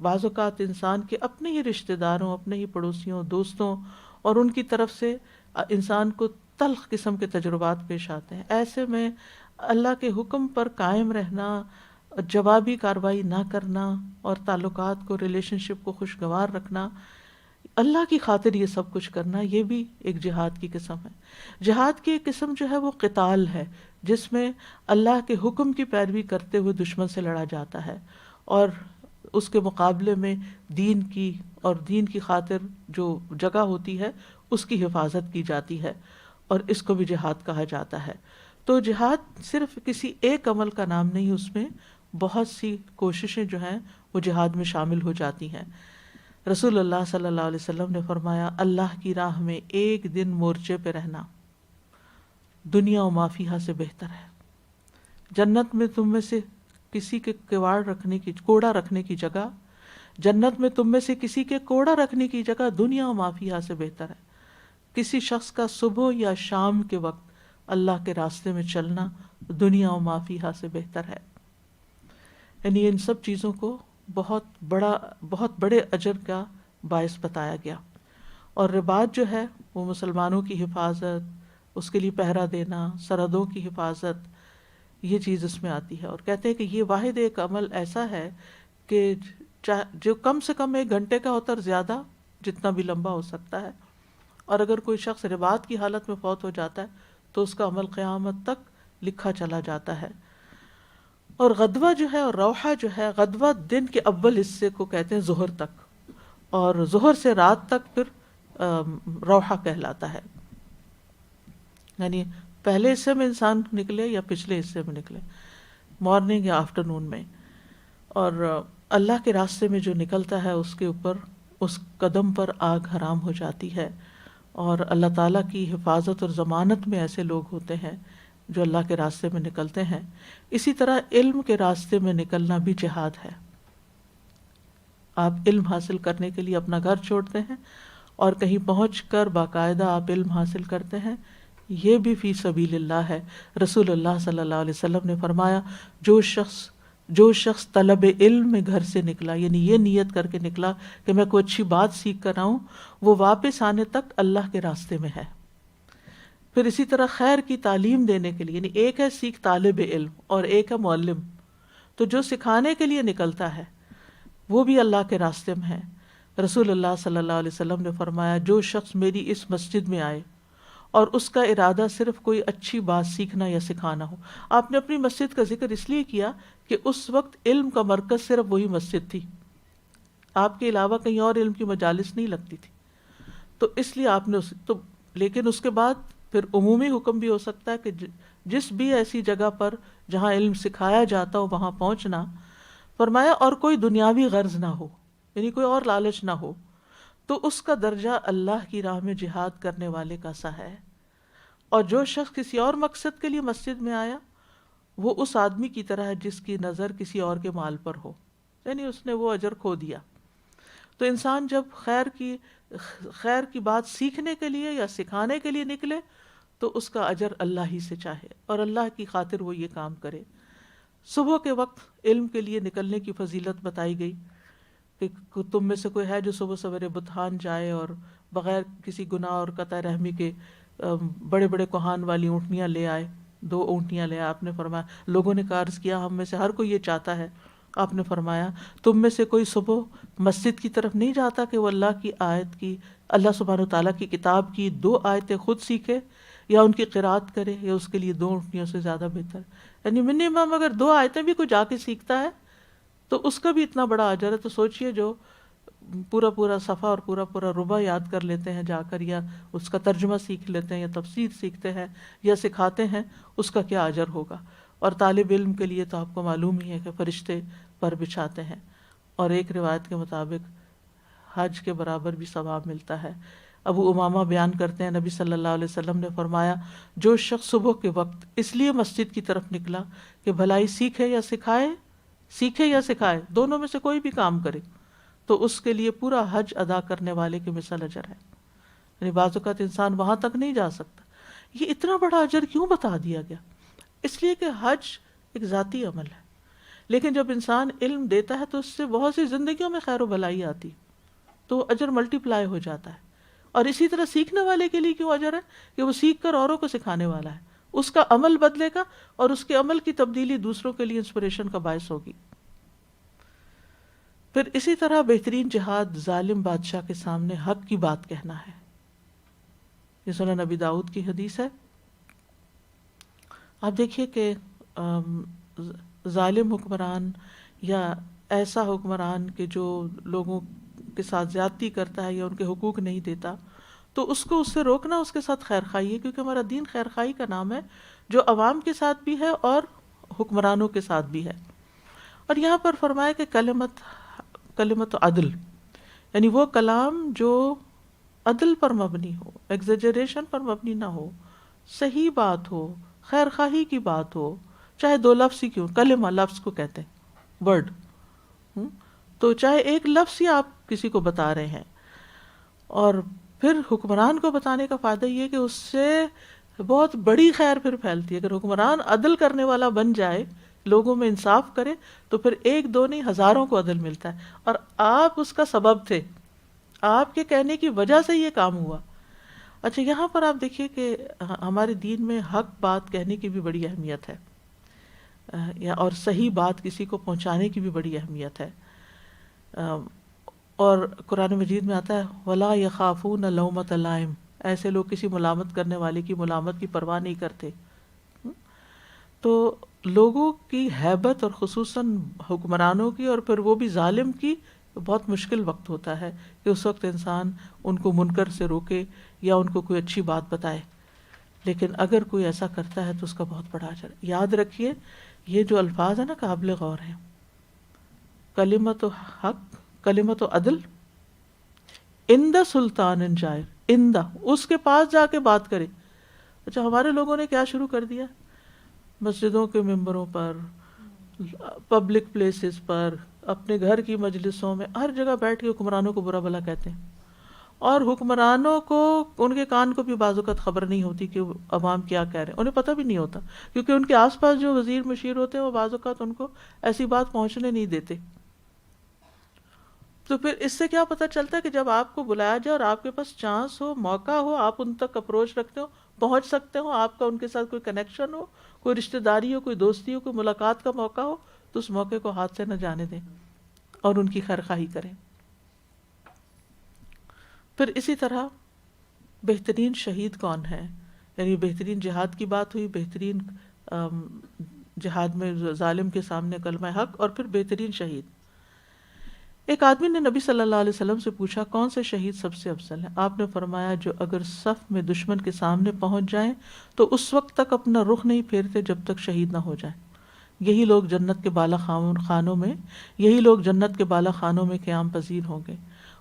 بعض اوقات انسان کے اپنے ہی رشتہ داروں، اپنے ہی پڑوسیوں، دوستوں اور ان کی طرف سے انسان کو تلخ قسم کے تجربات پیش آتے ہیں۔ ایسے میں اللہ کے حکم پر قائم رہنا، جوابی کارروائی نہ کرنا اور تعلقات کو، ریلیشن شپ کو خوشگوار رکھنا، اللہ کی خاطر یہ سب کچھ کرنا، یہ بھی ایک جہاد کی قسم ہے۔ جہاد کی ایک قسم جو ہے وہ قتال ہے، جس میں اللہ کے حکم کی پیروی کرتے ہوئے دشمن سے لڑا جاتا ہے، اور اس کے مقابلے میں دین کی خاطر جو جگہ ہوتی ہے اس کی حفاظت کی جاتی ہے، اور اس کو بھی جہاد کہا جاتا ہے۔ تو جہاد صرف کسی ایک عمل کا نام نہیں، اس میں بہت سی کوششیں جو ہیں وہ جہاد میں شامل ہو جاتی ہیں۔ رسول اللہ صلی اللہ علیہ وسلم نے فرمایا، اللہ کی راہ میں ایک دن مورچے پہ رہنا دنیا و ما فیہا سے بہتر ہے۔ جنت میں تم میں سے کسی کے کوڑا رکھنے کی جگہ، جنت میں تم میں سے کسی کے کوڑا رکھنے کی جگہ دنیا و ما فیہا سے بہتر ہے۔ کسی شخص کا صبح یا شام کے وقت اللہ کے راستے میں چلنا دنیا و ما فیہا سے بہتر ہے۔ یعنی ان سب چیزوں کو بہت بڑے اجر کا باعث بتایا گیا۔ اور رباط جو ہے وہ مسلمانوں کی حفاظت، اس کے لیے پہرا دینا، سرحدوں کی حفاظت، یہ چیز اس میں آتی ہے۔ اور کہتے ہیں کہ یہ واحد ایک عمل ایسا ہے کہ جو کم سے کم 1 گھنٹے کا ہوتا ہے اور زیادہ جتنا بھی لمبا ہو سکتا ہے، اور اگر کوئی شخص رباط کی حالت میں فوت ہو جاتا ہے تو اس کا عمل قیامت تک لکھا چلا جاتا ہے. اور غدوہ جو ہے اور روحہ جو ہے، غدوہ دن کے اول حصے کو کہتے ہیں ظہر تک، اور ظہر سے رات تک پھر روحہ کہلاتا ہے. یعنی پہلے حصے میں انسان نکلے یا پچھلے حصے میں نکلے، مارننگ یا آفٹرنون میں. اور اللہ کے راستے میں جو نکلتا ہے اس کے اوپر اس قدم پر آگ حرام ہو جاتی ہے. اور اللہ تعالیٰ کی حفاظت اور ضمانت میں ایسے لوگ ہوتے ہیں جو اللہ کے راستے میں نکلتے ہیں. اسی طرح علم کے راستے میں نکلنا بھی جہاد ہے. آپ علم حاصل کرنے کے لیے اپنا گھر چھوڑتے ہیں اور کہیں پہنچ کر باقاعدہ آپ علم حاصل کرتے ہیں، یہ بھی فی سبیل اللہ ہے. رسول اللہ صلی اللہ علیہ وسلم نے فرمایا جو شخص طلب علم میں گھر سے نکلا، یعنی یہ نیت کر کے نکلا کہ میں کوئی اچھی بات سیکھ کر آؤں، وہ واپس آنے تک اللہ کے راستے میں ہے. پھر اسی طرح خیر کی تعلیم دینے کے لیے، یعنی ایک ہے سیکھ طالب علم اور ایک ہے معلم، تو جو سکھانے کے لیے نکلتا ہے وہ بھی اللہ کے راستے میں ہے. رسول اللہ صلی اللہ علیہ وسلم نے فرمایا جو شخص میری اس مسجد میں آئے اور اس کا ارادہ صرف کوئی اچھی بات سیکھنا یا سکھانا ہو. آپ نے اپنی مسجد کا ذکر اس لیے کیا کہ اس وقت علم کا مرکز صرف وہی مسجد تھی، آپ کے علاوہ کہیں اور علم کی مجالس نہیں لگتی تھی، تو اس لیے آپ نے لیکن اس کے بعد پھر عمومی حکم بھی ہو سکتا ہے کہ جس بھی ایسی جگہ پر جہاں علم سکھایا جاتا ہو وہاں پہنچنا. فرمایا اور کوئی دنیاوی غرض نہ ہو، یعنی کوئی اور لالچ نہ ہو، تو اس کا درجہ اللہ کی راہ میں جہاد کرنے والے کا سا ہے. اور جو شخص کسی اور مقصد کے لیے مسجد میں آیا وہ اس آدمی کی طرح ہے جس کی نظر کسی اور کے مال پر ہو، یعنی اس نے وہ اجر کھو دیا. تو انسان جب خیر کی بات سیکھنے کے لیے یا سکھانے کے لیے نکلے تو اس کا اجر اللہ ہی سے چاہے اور اللہ کی خاطر وہ یہ کام کرے. صبح کے وقت علم کے لیے نکلنے کی فضیلت بتائی گئی کہ تم میں سے کوئی ہے جو صبح سویرے بتھان جائے اور بغیر کسی گناہ اور قطع رحمی کے بڑے بڑے کوہان والی اونٹنیاں لے آئے، 2 اونٹنیاں لے آئے. آپ نے فرمایا، لوگوں نے عرض کیا ہم میں سے ہر کوئی یہ چاہتا ہے. آپ نے فرمایا تم میں سے کوئی صبح مسجد کی طرف نہیں جاتا کہ وہ اللہ سبحانہ وتعالیٰ کی کتاب کی 2 آیتیں خود سیکھے یا ان کی قرات کرے، یا اس کے لیے 2 اونٹنیوں سے زیادہ بہتر. یعنی منیمم اگر 2 آیتیں بھی کوئی جا کے سیکھتا ہے تو اس کا بھی اتنا بڑا اجر ہے. تو سوچئے جو پورا صفحہ اور پورا ربع یاد کر لیتے ہیں جا کر، یا اس کا ترجمہ سیکھ لیتے ہیں یا تفسیر سیکھتے ہیں یا سکھاتے ہیں، اس کا کیا اجر ہوگا. اور طالب علم کے لیے تو آپ کو معلوم ہی ہے کہ فرشتے پر بچھاتے ہیں، اور ایک روایت کے مطابق حج کے برابر بھی ثواب ملتا ہے. ابو امامہ بیان کرتے ہیں نبی صلی اللہ علیہ وسلم نے فرمایا جو شخص صبح کے وقت اس لیے مسجد کی طرف نکلا کہ بھلائی سیکھے یا سکھائے، دونوں میں سے کوئی بھی کام کرے، تو اس کے لیے پورا حج ادا کرنے والے کے مثل اجر ہے. یعنی بعض اوقات انسان وہاں تک نہیں جا سکتا. یہ اتنا بڑا اجر کیوں بتا دیا گیا؟ اس لیے کہ حج ایک ذاتی عمل ہے، لیکن جب انسان علم دیتا ہے تو اس سے بہت سی زندگیوں میں خیر و بھلائی آتی، تو اجر ملٹی پلائی ہو جاتا ہے. اور اسی طرح سیکھنے والے کے لیے کیوں اجر ہے کہ وہ سیکھ کر اوروں کو سکھانے والا ہے، اس کا عمل بدلے گا اور اس کے عمل کی تبدیلی دوسروں کے لیے انسپریشن کا باعث ہوگی. پھر اسی طرح بہترین جہاد ظالم بادشاہ کے سامنے حق کی بات کہنا ہے. یہ سنن نبی داؤد کی حدیث ہے. آپ دیکھیے کہ ظالم حکمران یا ایسا حکمران کہ جو لوگوں کے ساتھ زیادتی کرتا ہے یا ان کے حقوق نہیں دیتا، تو اس کو اس سے روکنا اس کے ساتھ خیر خواہی ہے، کیونکہ ہمارا دین خیر خواہی کا نام ہے جو عوام کے ساتھ بھی ہے اور حکمرانوں کے ساتھ بھی ہے. اور یہاں پر فرمایا کہ کلمت عدل، یعنی وہ کلام جو عدل پر مبنی ہو، ایگزیجریشن پر مبنی نہ ہو، صحیح بات ہو، خیر خواہی کی بات ہو، چاہے 2 لفظ ہی کیوں، کلمہ لفظ کو کہتے ہیں، ورڈ، تو چاہے ایک لفظ ہی آپ کسی کو بتا رہے ہیں. اور پھر حکمران کو بتانے کا فائدہ یہ کہ اس سے بہت بڑی خیر پھر پھیلتی ہے. اگر حکمران عدل کرنے والا بن جائے، لوگوں میں انصاف کرے، تو پھر 1 2 نہیں ہزاروں کو عدل ملتا ہے، اور آپ اس کا سبب تھے، آپ کے کہنے کی وجہ سے یہ کام ہوا. اچھا، یہاں پر آپ دیکھیے کہ ہمارے دین میں حق بات کہنے کی بھی بڑی اہمیت ہے، اور صحیح بات کسی کو پہنچانے کی بھی بڑی اہمیت ہے. اور قرآن مجید میں آتا ہے وَلَا يَخَافُونَ لَوْمَةَ لَائِمٍ، ایسے لوگ کسی ملامت کرنے والے کی ملامت کی پرواہ نہیں کرتے. تو لوگوں کی ہیبت اور خصوصاً حکمرانوں کی اور پھر وہ بھی ظالم کی بہت مشکل وقت ہوتا ہے کہ اس وقت انسان ان کو منکر سے روکے یا ان کو کوئی اچھی بات بتائے. لیکن اگر کوئی ایسا کرتا ہے تو اس کا بہت بڑا اجر. یاد رکھیے یہ جو الفاظ ہیں نا قابل غور ہیں. کلمت و حق، کلمت و عدل، اندہ سلطان جائر، اندہ اس کے پاس جا کے بات کرے. اچھا ہمارے لوگوں نے کیا شروع کر دیا؟ مسجدوں کے ممبروں پر، پبلک پلیسز پر، اپنے گھر کی مجلسوں میں، ہر جگہ بیٹھ کے حکمرانوں کو برا بھلا کہتے ہیں. اور حکمرانوں کو ان کے کان کو بھی بعض اوقات خبر نہیں ہوتی کہ عوام کیا کہہ رہے ہیں، انہیں پتہ بھی نہیں ہوتا کیونکہ ان کے آس پاس جو وزیر مشیر ہوتے ہیں وہ بعض اوقات ان کو ایسی بات پہنچنے نہیں دیتے. تو پھر اس سے کیا پتہ چلتا ہے کہ جب آپ کو بلایا جائے اور آپ کے پاس چانس ہو، موقع ہو، آپ ان تک اپروچ رکھتے ہو، پہنچ سکتے ہو، آپ کا ان کے ساتھ کوئی کنیکشن ہو، کوئی رشتہ داری ہو، کوئی دوستی ہو، کوئی ملاقات کا موقع ہو، تو اس موقع کو ہاتھ سے نہ جانے دیں اور ان کی خیرخواہی کریں. پھر اسی طرح بہترین شہید کون ہے؟ یعنی بہترین جہاد کی بات ہوئی، بہترین جہاد میں ظالم کے سامنے کلمہ حق، اور پھر بہترین شہید. ایک آدمی نے نبی صلی اللہ علیہ وسلم سے پوچھا کون سے شہید سب سے افضل ہے؟ آپ نے فرمایا جو اگر صف میں دشمن کے سامنے پہنچ جائیں تو اس وقت تک اپنا رخ نہیں پھیرتے جب تک شہید نہ ہو جائیں. یہی لوگ جنت کے بالا خانوں میں قیام پذیر ہوں گے.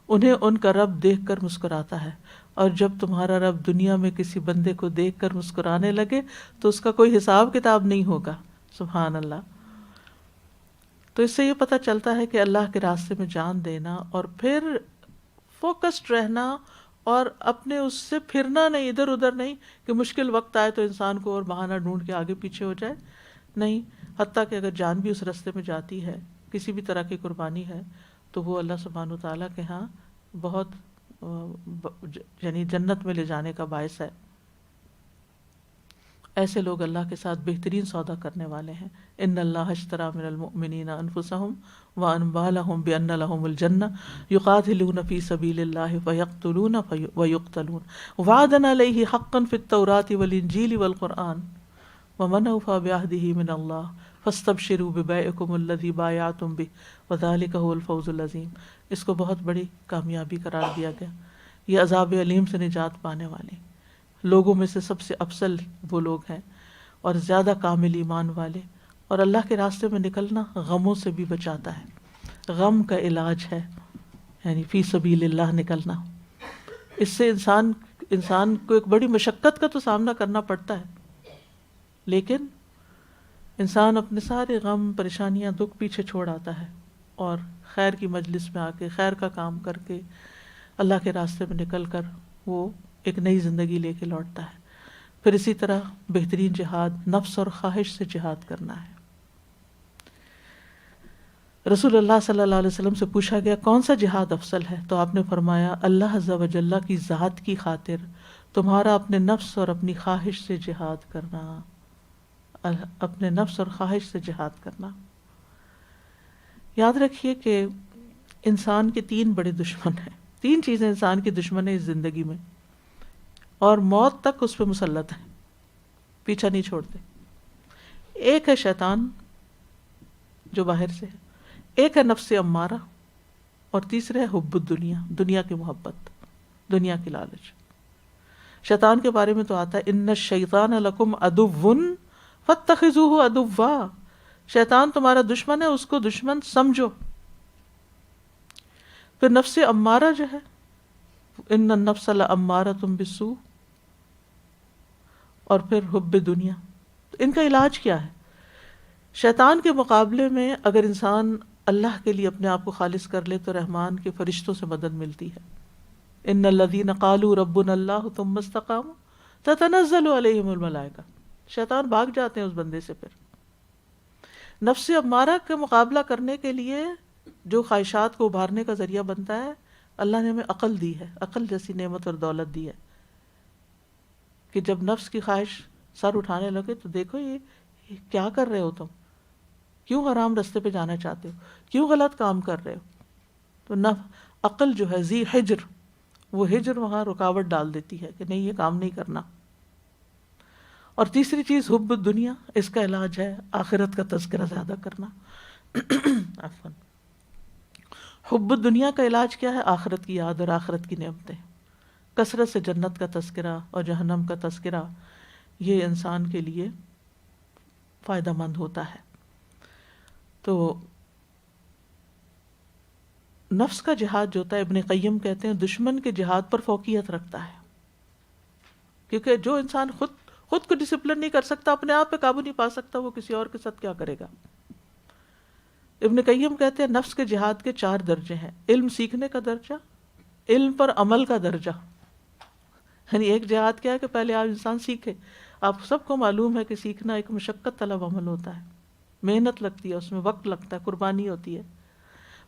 انہیں ان کا رب دیکھ کر مسکراتا ہے، اور جب تمہارا رب دنیا میں کسی بندے کو دیکھ کر مسکرانے لگے تو اس کا کوئی حساب کتاب نہیں ہوگا. سبحان اللہ. تو اس سے یہ پتہ چلتا ہے کہ اللہ کے راستے میں جان دینا اور پھر فوکسڈ رہنا اور اپنے اس سے پھرنا نہیں، ادھر ادھر نہیں کہ مشکل وقت آئے تو انسان کو اور بہانہ ڈھونڈ کے آگے پیچھے ہو جائے. نہیں، حتیٰ کہ اگر جان بھی اس راستے میں جاتی ہے، کسی بھی طرح کی قربانی ہے، تو وہ اللہ سبحانہ وتعالیٰ کے ہاں بہت یعنی جنت میں لے جانے کا باعث ہے. ایسے لوگ اللہ کے ساتھ بہترین سودا کرنے والے ہیں. ان اللہ اشتری من المؤمنین انفسهم واموالهم بان لهم الجنہ یقاتلون فی سبیل اللہ فیقتلون ویقتلون وعدا علیہ حقا فی التوراۃ والانجیل والقرآن ومن اوفی بعہدہ من اللہ فاستبشروا ببیعکم الذی بایعتم بہ وذلک هو الفوز العظیم. اس کو بہت بڑی کامیابی قرار دیا گیا. یہ عذاب علیم سے نجات پانے والے لوگوں میں سے سب سے افضل وہ لوگ ہیں اور زیادہ کامل ایمان والے. اور اللہ کے راستے میں نکلنا غموں سے بھی بچاتا ہے. غم کا علاج ہے، یعنی فی سبیل اللہ نکلنا. اس سے انسان کو ایک بڑی مشقت کا تو سامنا کرنا پڑتا ہے، لیکن انسان اپنے سارے غم، پریشانیاں، دکھ پیچھے چھوڑ آتا ہے اور خیر کی مجلس میں آ کے خیر کا کام کر کے اللہ کے راستے میں نکل کر وہ ایک نئی زندگی لے کے لوٹتا ہے. پھر اسی طرح بہترین جہاد نفس اور خواہش سے جہاد کرنا ہے. رسول اللہ صلی اللہ علیہ وسلم سے پوچھا گیا کون سا جہاد افضل ہے؟ تو آپ نے فرمایا اللہ عز و جل کی ذات کی خاطر تمہارا اپنے نفس اور اپنی خواہش سے جہاد کرنا. اپنے نفس اور خواہش سے جہاد کرنا. یاد رکھیے کہ انسان کے تین بڑے دشمن ہیں. تین چیزیں انسان کی دشمن ہیں اس زندگی میں، اور موت تک اس پہ مسلط ہیں، پیچھا نہیں چھوڑتے. ایک ہے شیطان جو باہر سے ہے، ایک ہے نفس امارہ، اور تیسرے ہے حب الدنیا، دنیا کی محبت، دنیا کی لالچ. شیطان کے بارے میں تو آتا ہے ان الشیطان لکم عدو فاتخذوہ عدوا. شیطان تمہارا دشمن ہے، اس کو دشمن سمجھو. پھر نفس امارہ جو ہے ان النفس لامارۃ بالسوء، اور پھر حب دنیا. تو ان کا علاج کیا ہے؟ شیطان کے مقابلے میں اگر انسان اللہ کے لیے اپنے آپ کو خالص کر لے تو رحمان کے فرشتوں سے مدد ملتی ہے. ان الذین قالوا ربنا اللہ ثم استقاموا تتنزل علیہم الملائکہ. شیطان بھاگ جاتے ہیں اس بندے سے. پھر نفس امارہ کا مقابلہ کرنے کے لیے جو خواہشات کو ابھارنے کا ذریعہ بنتا ہے، اللہ نے ہمیں عقل دی ہے، عقل جیسی نعمت اور دولت دی ہے کہ جب نفس کی خواہش سر اٹھانے لگے تو دیکھو یہ کیا کر رہے ہو تم، کیوں حرام رستے پہ جانا چاہتے ہو، کیوں غلط کام کر رہے ہو. تو عقل جو ہے ذی حجر، وہ ہجر وہاں رکاوٹ ڈال دیتی ہے کہ نہیں یہ کام نہیں کرنا. اور تیسری چیز حب الدنیا، اس کا علاج ہے آخرت کا تذکرہ زیادہ کرنا. عفواً. حب الدنیا کا علاج کیا ہے؟ آخرت کی یاد اور آخرت کی نعمتیں. کثرت سے جنت کا تذکرہ اور جہنم کا تذکرہ یہ انسان کے لیے فائدہ مند ہوتا ہے. تو نفس کا جہاد جو ہوتا ہے، ابن قیم کہتے ہیں دشمن کے جہاد پر فوقیت رکھتا ہے، کیونکہ جو انسان خود کو ڈسپلن نہیں کر سکتا، اپنے آپ پہ قابو نہیں پا سکتا، وہ کسی اور کے ساتھ کیا کرے گا. ابن قیم کہتے ہیں نفس کے جہاد کے 4 درجے ہیں. علم سیکھنے کا درجہ، علم پر عمل کا درجہ. یعنی ایک جہاد کیا ہے کہ پہلے آپ انسان سیکھے. آپ سب کو معلوم ہے کہ سیکھنا ایک مشقت طلب عمل ہوتا ہے، محنت لگتی ہے، اس میں وقت لگتا ہے، قربانی ہوتی ہے.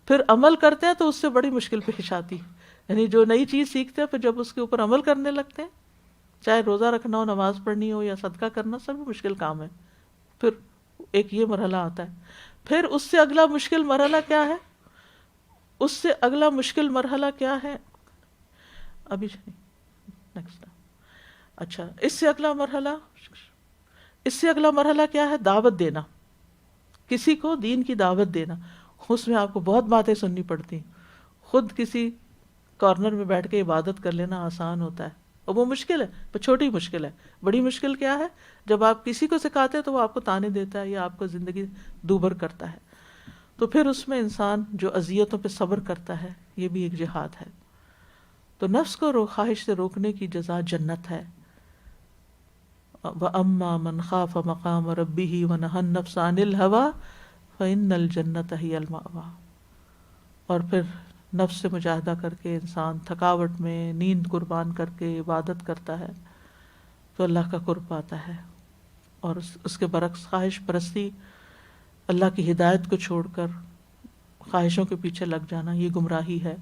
پھر عمل کرتے ہیں تو اس سے بڑی مشکل پیش آتی ہے. یعنی جو نئی چیز سیکھتے ہیں پھر جب اس کے اوپر عمل کرنے لگتے ہیں، چاہے روزہ رکھنا ہو، نماز پڑھنی ہو یا صدقہ کرنا، سب مشکل کام ہے. پھر ایک یہ مرحلہ آتا ہے. پھر اس سے اگلا مشکل مرحلہ کیا ہے؟ اس سے اگلا مشکل مرحلہ کیا ہے؟ ابھی نیکسٹ. اچھا، اس سے اگلا مرحلہ کیا ہے؟ دعوت دینا، کسی کو دین کی دعوت دینا. اس میں آپ کو بہت باتیں سننی پڑتی ہیں. خود کسی کارنر میں بیٹھ کے عبادت کر لینا آسان ہوتا ہے، اور وہ مشکل ہے، پر چھوٹی مشکل ہے. بڑی مشکل کیا ہے؟ جب آپ کسی کو سکھاتے ہیں تو وہ آپ کو تانے دیتا ہے یا آپ کو زندگی دوبر کرتا ہے. تو پھر اس میں انسان جو اذیتوں پہ صبر کرتا ہے، یہ بھی ایک جہاد ہے. تو نفس کو خواہش سے روکنے کی جزا جنت ہے. وَأَمَّا مَنْ خَافَ مَقَامَ رَبِّهِ وَنَهَى النَّفْسَ عَنِ الْهَوَىٰ فَإِنَّ الْجَنَّةَ هِيَ الْمَأْوَىٰ. اور پھر نفس سے مجاہدہ کر کے انسان تھکاوٹ میں نیند قربان کر کے عبادت کرتا ہے تو اللہ کا قرب پاتا ہے. اور اس کے برعکس خواہش پرستی، اللہ کی ہدایت کو چھوڑ کر خواہشوں کے پیچھے لگ جانا، یہ گمراہی ہے.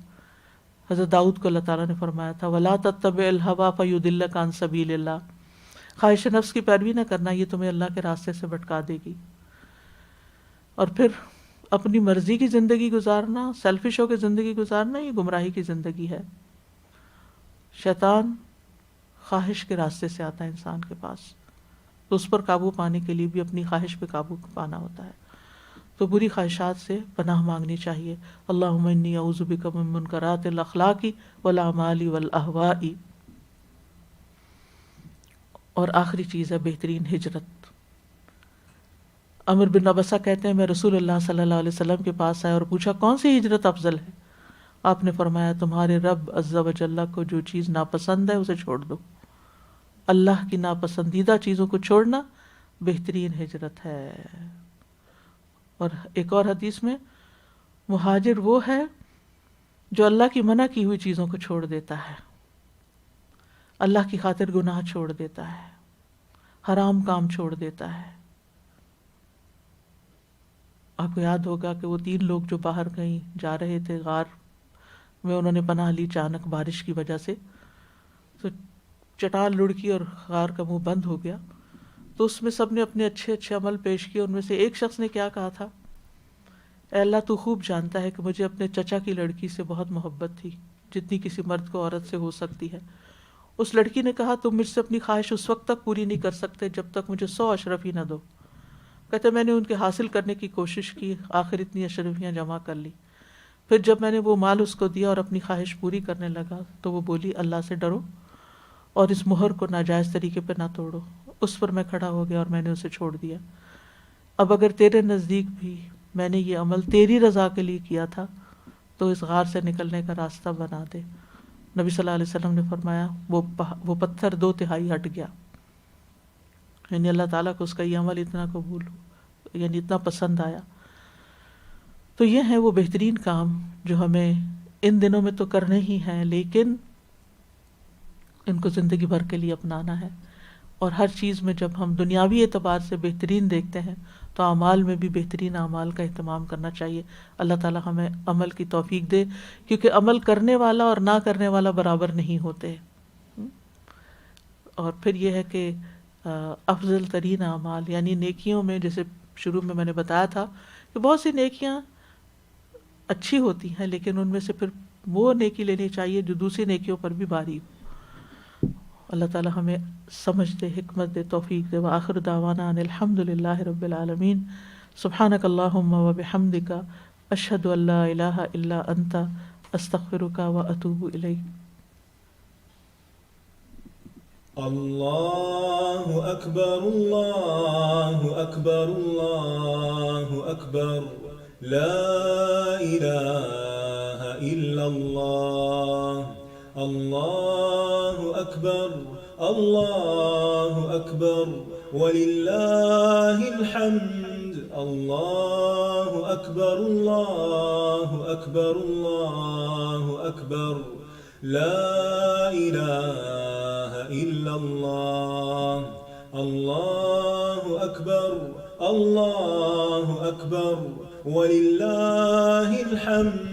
حضرت داؤد کو اللہ تعالیٰ نے فرمایا تھا وَلَا تَتَّبِعِ الْهَوَىٰ فَيُضِلَّكَ عَنْ سَبِيلِ اللَّهِ. خواہش نفس کی پیروی نہ کرنا، یہ تمہیں اللہ کے راستے سے بھٹکا دے گی. اور پھر اپنی مرضی کی زندگی گزارنا، سیلفش ہو کے زندگی گزارنا، یہ گمراہی کی زندگی ہے. شیطان خواہش کے راستے سے آتا ہے انسان کے پاس، تو اس پر قابو پانے کے لیے بھی اپنی خواہش پہ قابو پانا ہوتا ہے. تو بری خواہشات سے پناہ مانگنی چاہیے. اللہم انی اعوذ بک من منکرات الاخلاق والاعمال والاہواء. اور آخری چیز ہے بہترین ہجرت. عمر بن عبسہ کہتے ہیں میں رسول اللہ صلی اللہ علیہ وسلم کے پاس آیا اور پوچھا کون سی ہجرت افضل ہے؟ آپ نے فرمایا تمہارے رب عز و جل کو جو چیز ناپسند ہے اسے چھوڑ دو. اللہ کی ناپسندیدہ چیزوں کو چھوڑنا بہترین ہجرت ہے. اور ایک اور حدیث میں مہاجر وہ ہے جو اللہ کی منع کی ہوئی چیزوں کو چھوڑ دیتا ہے، اللہ کی خاطر گناہ چھوڑ دیتا ہے، حرام کام چھوڑ دیتا ہے. آپ کو یاد ہوگا کہ وہ 3 لوگ جو باہر کہیں جا رہے تھے، غار میں انہوں نے پناہ لی اچانک بارش کی وجہ سے، تو چٹان لڑکی اور غار کا منہ بند ہو گیا. تو اس میں سب نے اپنے اچھے اچھے عمل پیش کیے. ان میں سے ایک شخص نے کیا کہا تھا؟ اے اللہ تو خوب جانتا ہے کہ مجھے اپنے چچا کی لڑکی سے بہت محبت تھی، جتنی کسی مرد کو عورت سے ہو سکتی ہے. اس لڑکی نے کہا تم مجھ سے اپنی خواہش اس وقت تک پوری نہیں کر سکتے جب تک مجھے 100 اشرفی نہ دو. کہتے میں نے ان کے حاصل کرنے کی کوشش کی، آخر اتنی اشرفیاں جمع کر لی. پھر جب میں نے وہ مال اس کو دیا اور اپنی خواہش پوری کرنے لگا تو وہ بولی اللہ سے ڈرو اور اس مہر کو ناجائز طریقے پہ نہ توڑو. اس پر میں کھڑا ہو گیا اور میں نے اسے چھوڑ دیا. اب اگر تیرے نزدیک بھی میں نے یہ عمل تیری رضا کے لیے کیا تھا تو اس غار سے نکلنے کا راستہ بنا دے. نبی صلی اللہ علیہ وسلم نے فرمایا وہ پتھر 2/3 ہٹ گیا. یعنی اللہ تعالیٰ کو اس کا یہ عمل اتنا قبول، یعنی اتنا پسند آیا. تو یہ ہیں وہ بہترین کام جو ہمیں ان دنوں میں تو کرنے ہی ہیں، لیکن ان کو زندگی بھر کے لیے اپنانا ہے. اور ہر چیز میں جب ہم دنیاوی اعتبار سے بہترین دیکھتے ہیں تو اعمال میں بھی بہترین اعمال کا اہتمام کرنا چاہیے. اللہ تعالیٰ ہمیں عمل کی توفیق دے، کیونکہ عمل کرنے والا اور نہ کرنے والا برابر نہیں ہوتے. اور پھر یہ ہے کہ افضل ترین اعمال یعنی نیکیوں میں، جیسے شروع میں نے بتایا تھا کہ بہت سی نیکیاں اچھی ہوتی ہیں، لیکن ان میں سے پھر وہ نیکی لینی چاہیے جو دوسری نیکیوں پر بھی بھاری ہو. اللہ تعالی ہمیں سمجھ دے، حکمت دے، توفیق دے۔ وآخر دعوانا ان الحمد للہ رب العالمین۔ سبحانک اللہم وبحمدک، اشہد ان لا الہ الا انت، استغفرک واتوب الیک۔ اللہ اکبر اللہ اکبر اللہ اکبر، لا الہ الا اللہ، اللہ اکبر اللہ اکبر وللہ الحمد، اللہ اکبر اللہ اکبر اللہ اکبر، لا الہ الا اللہ، اللہ اکبر اللہ اکبر وللہ الحمد۔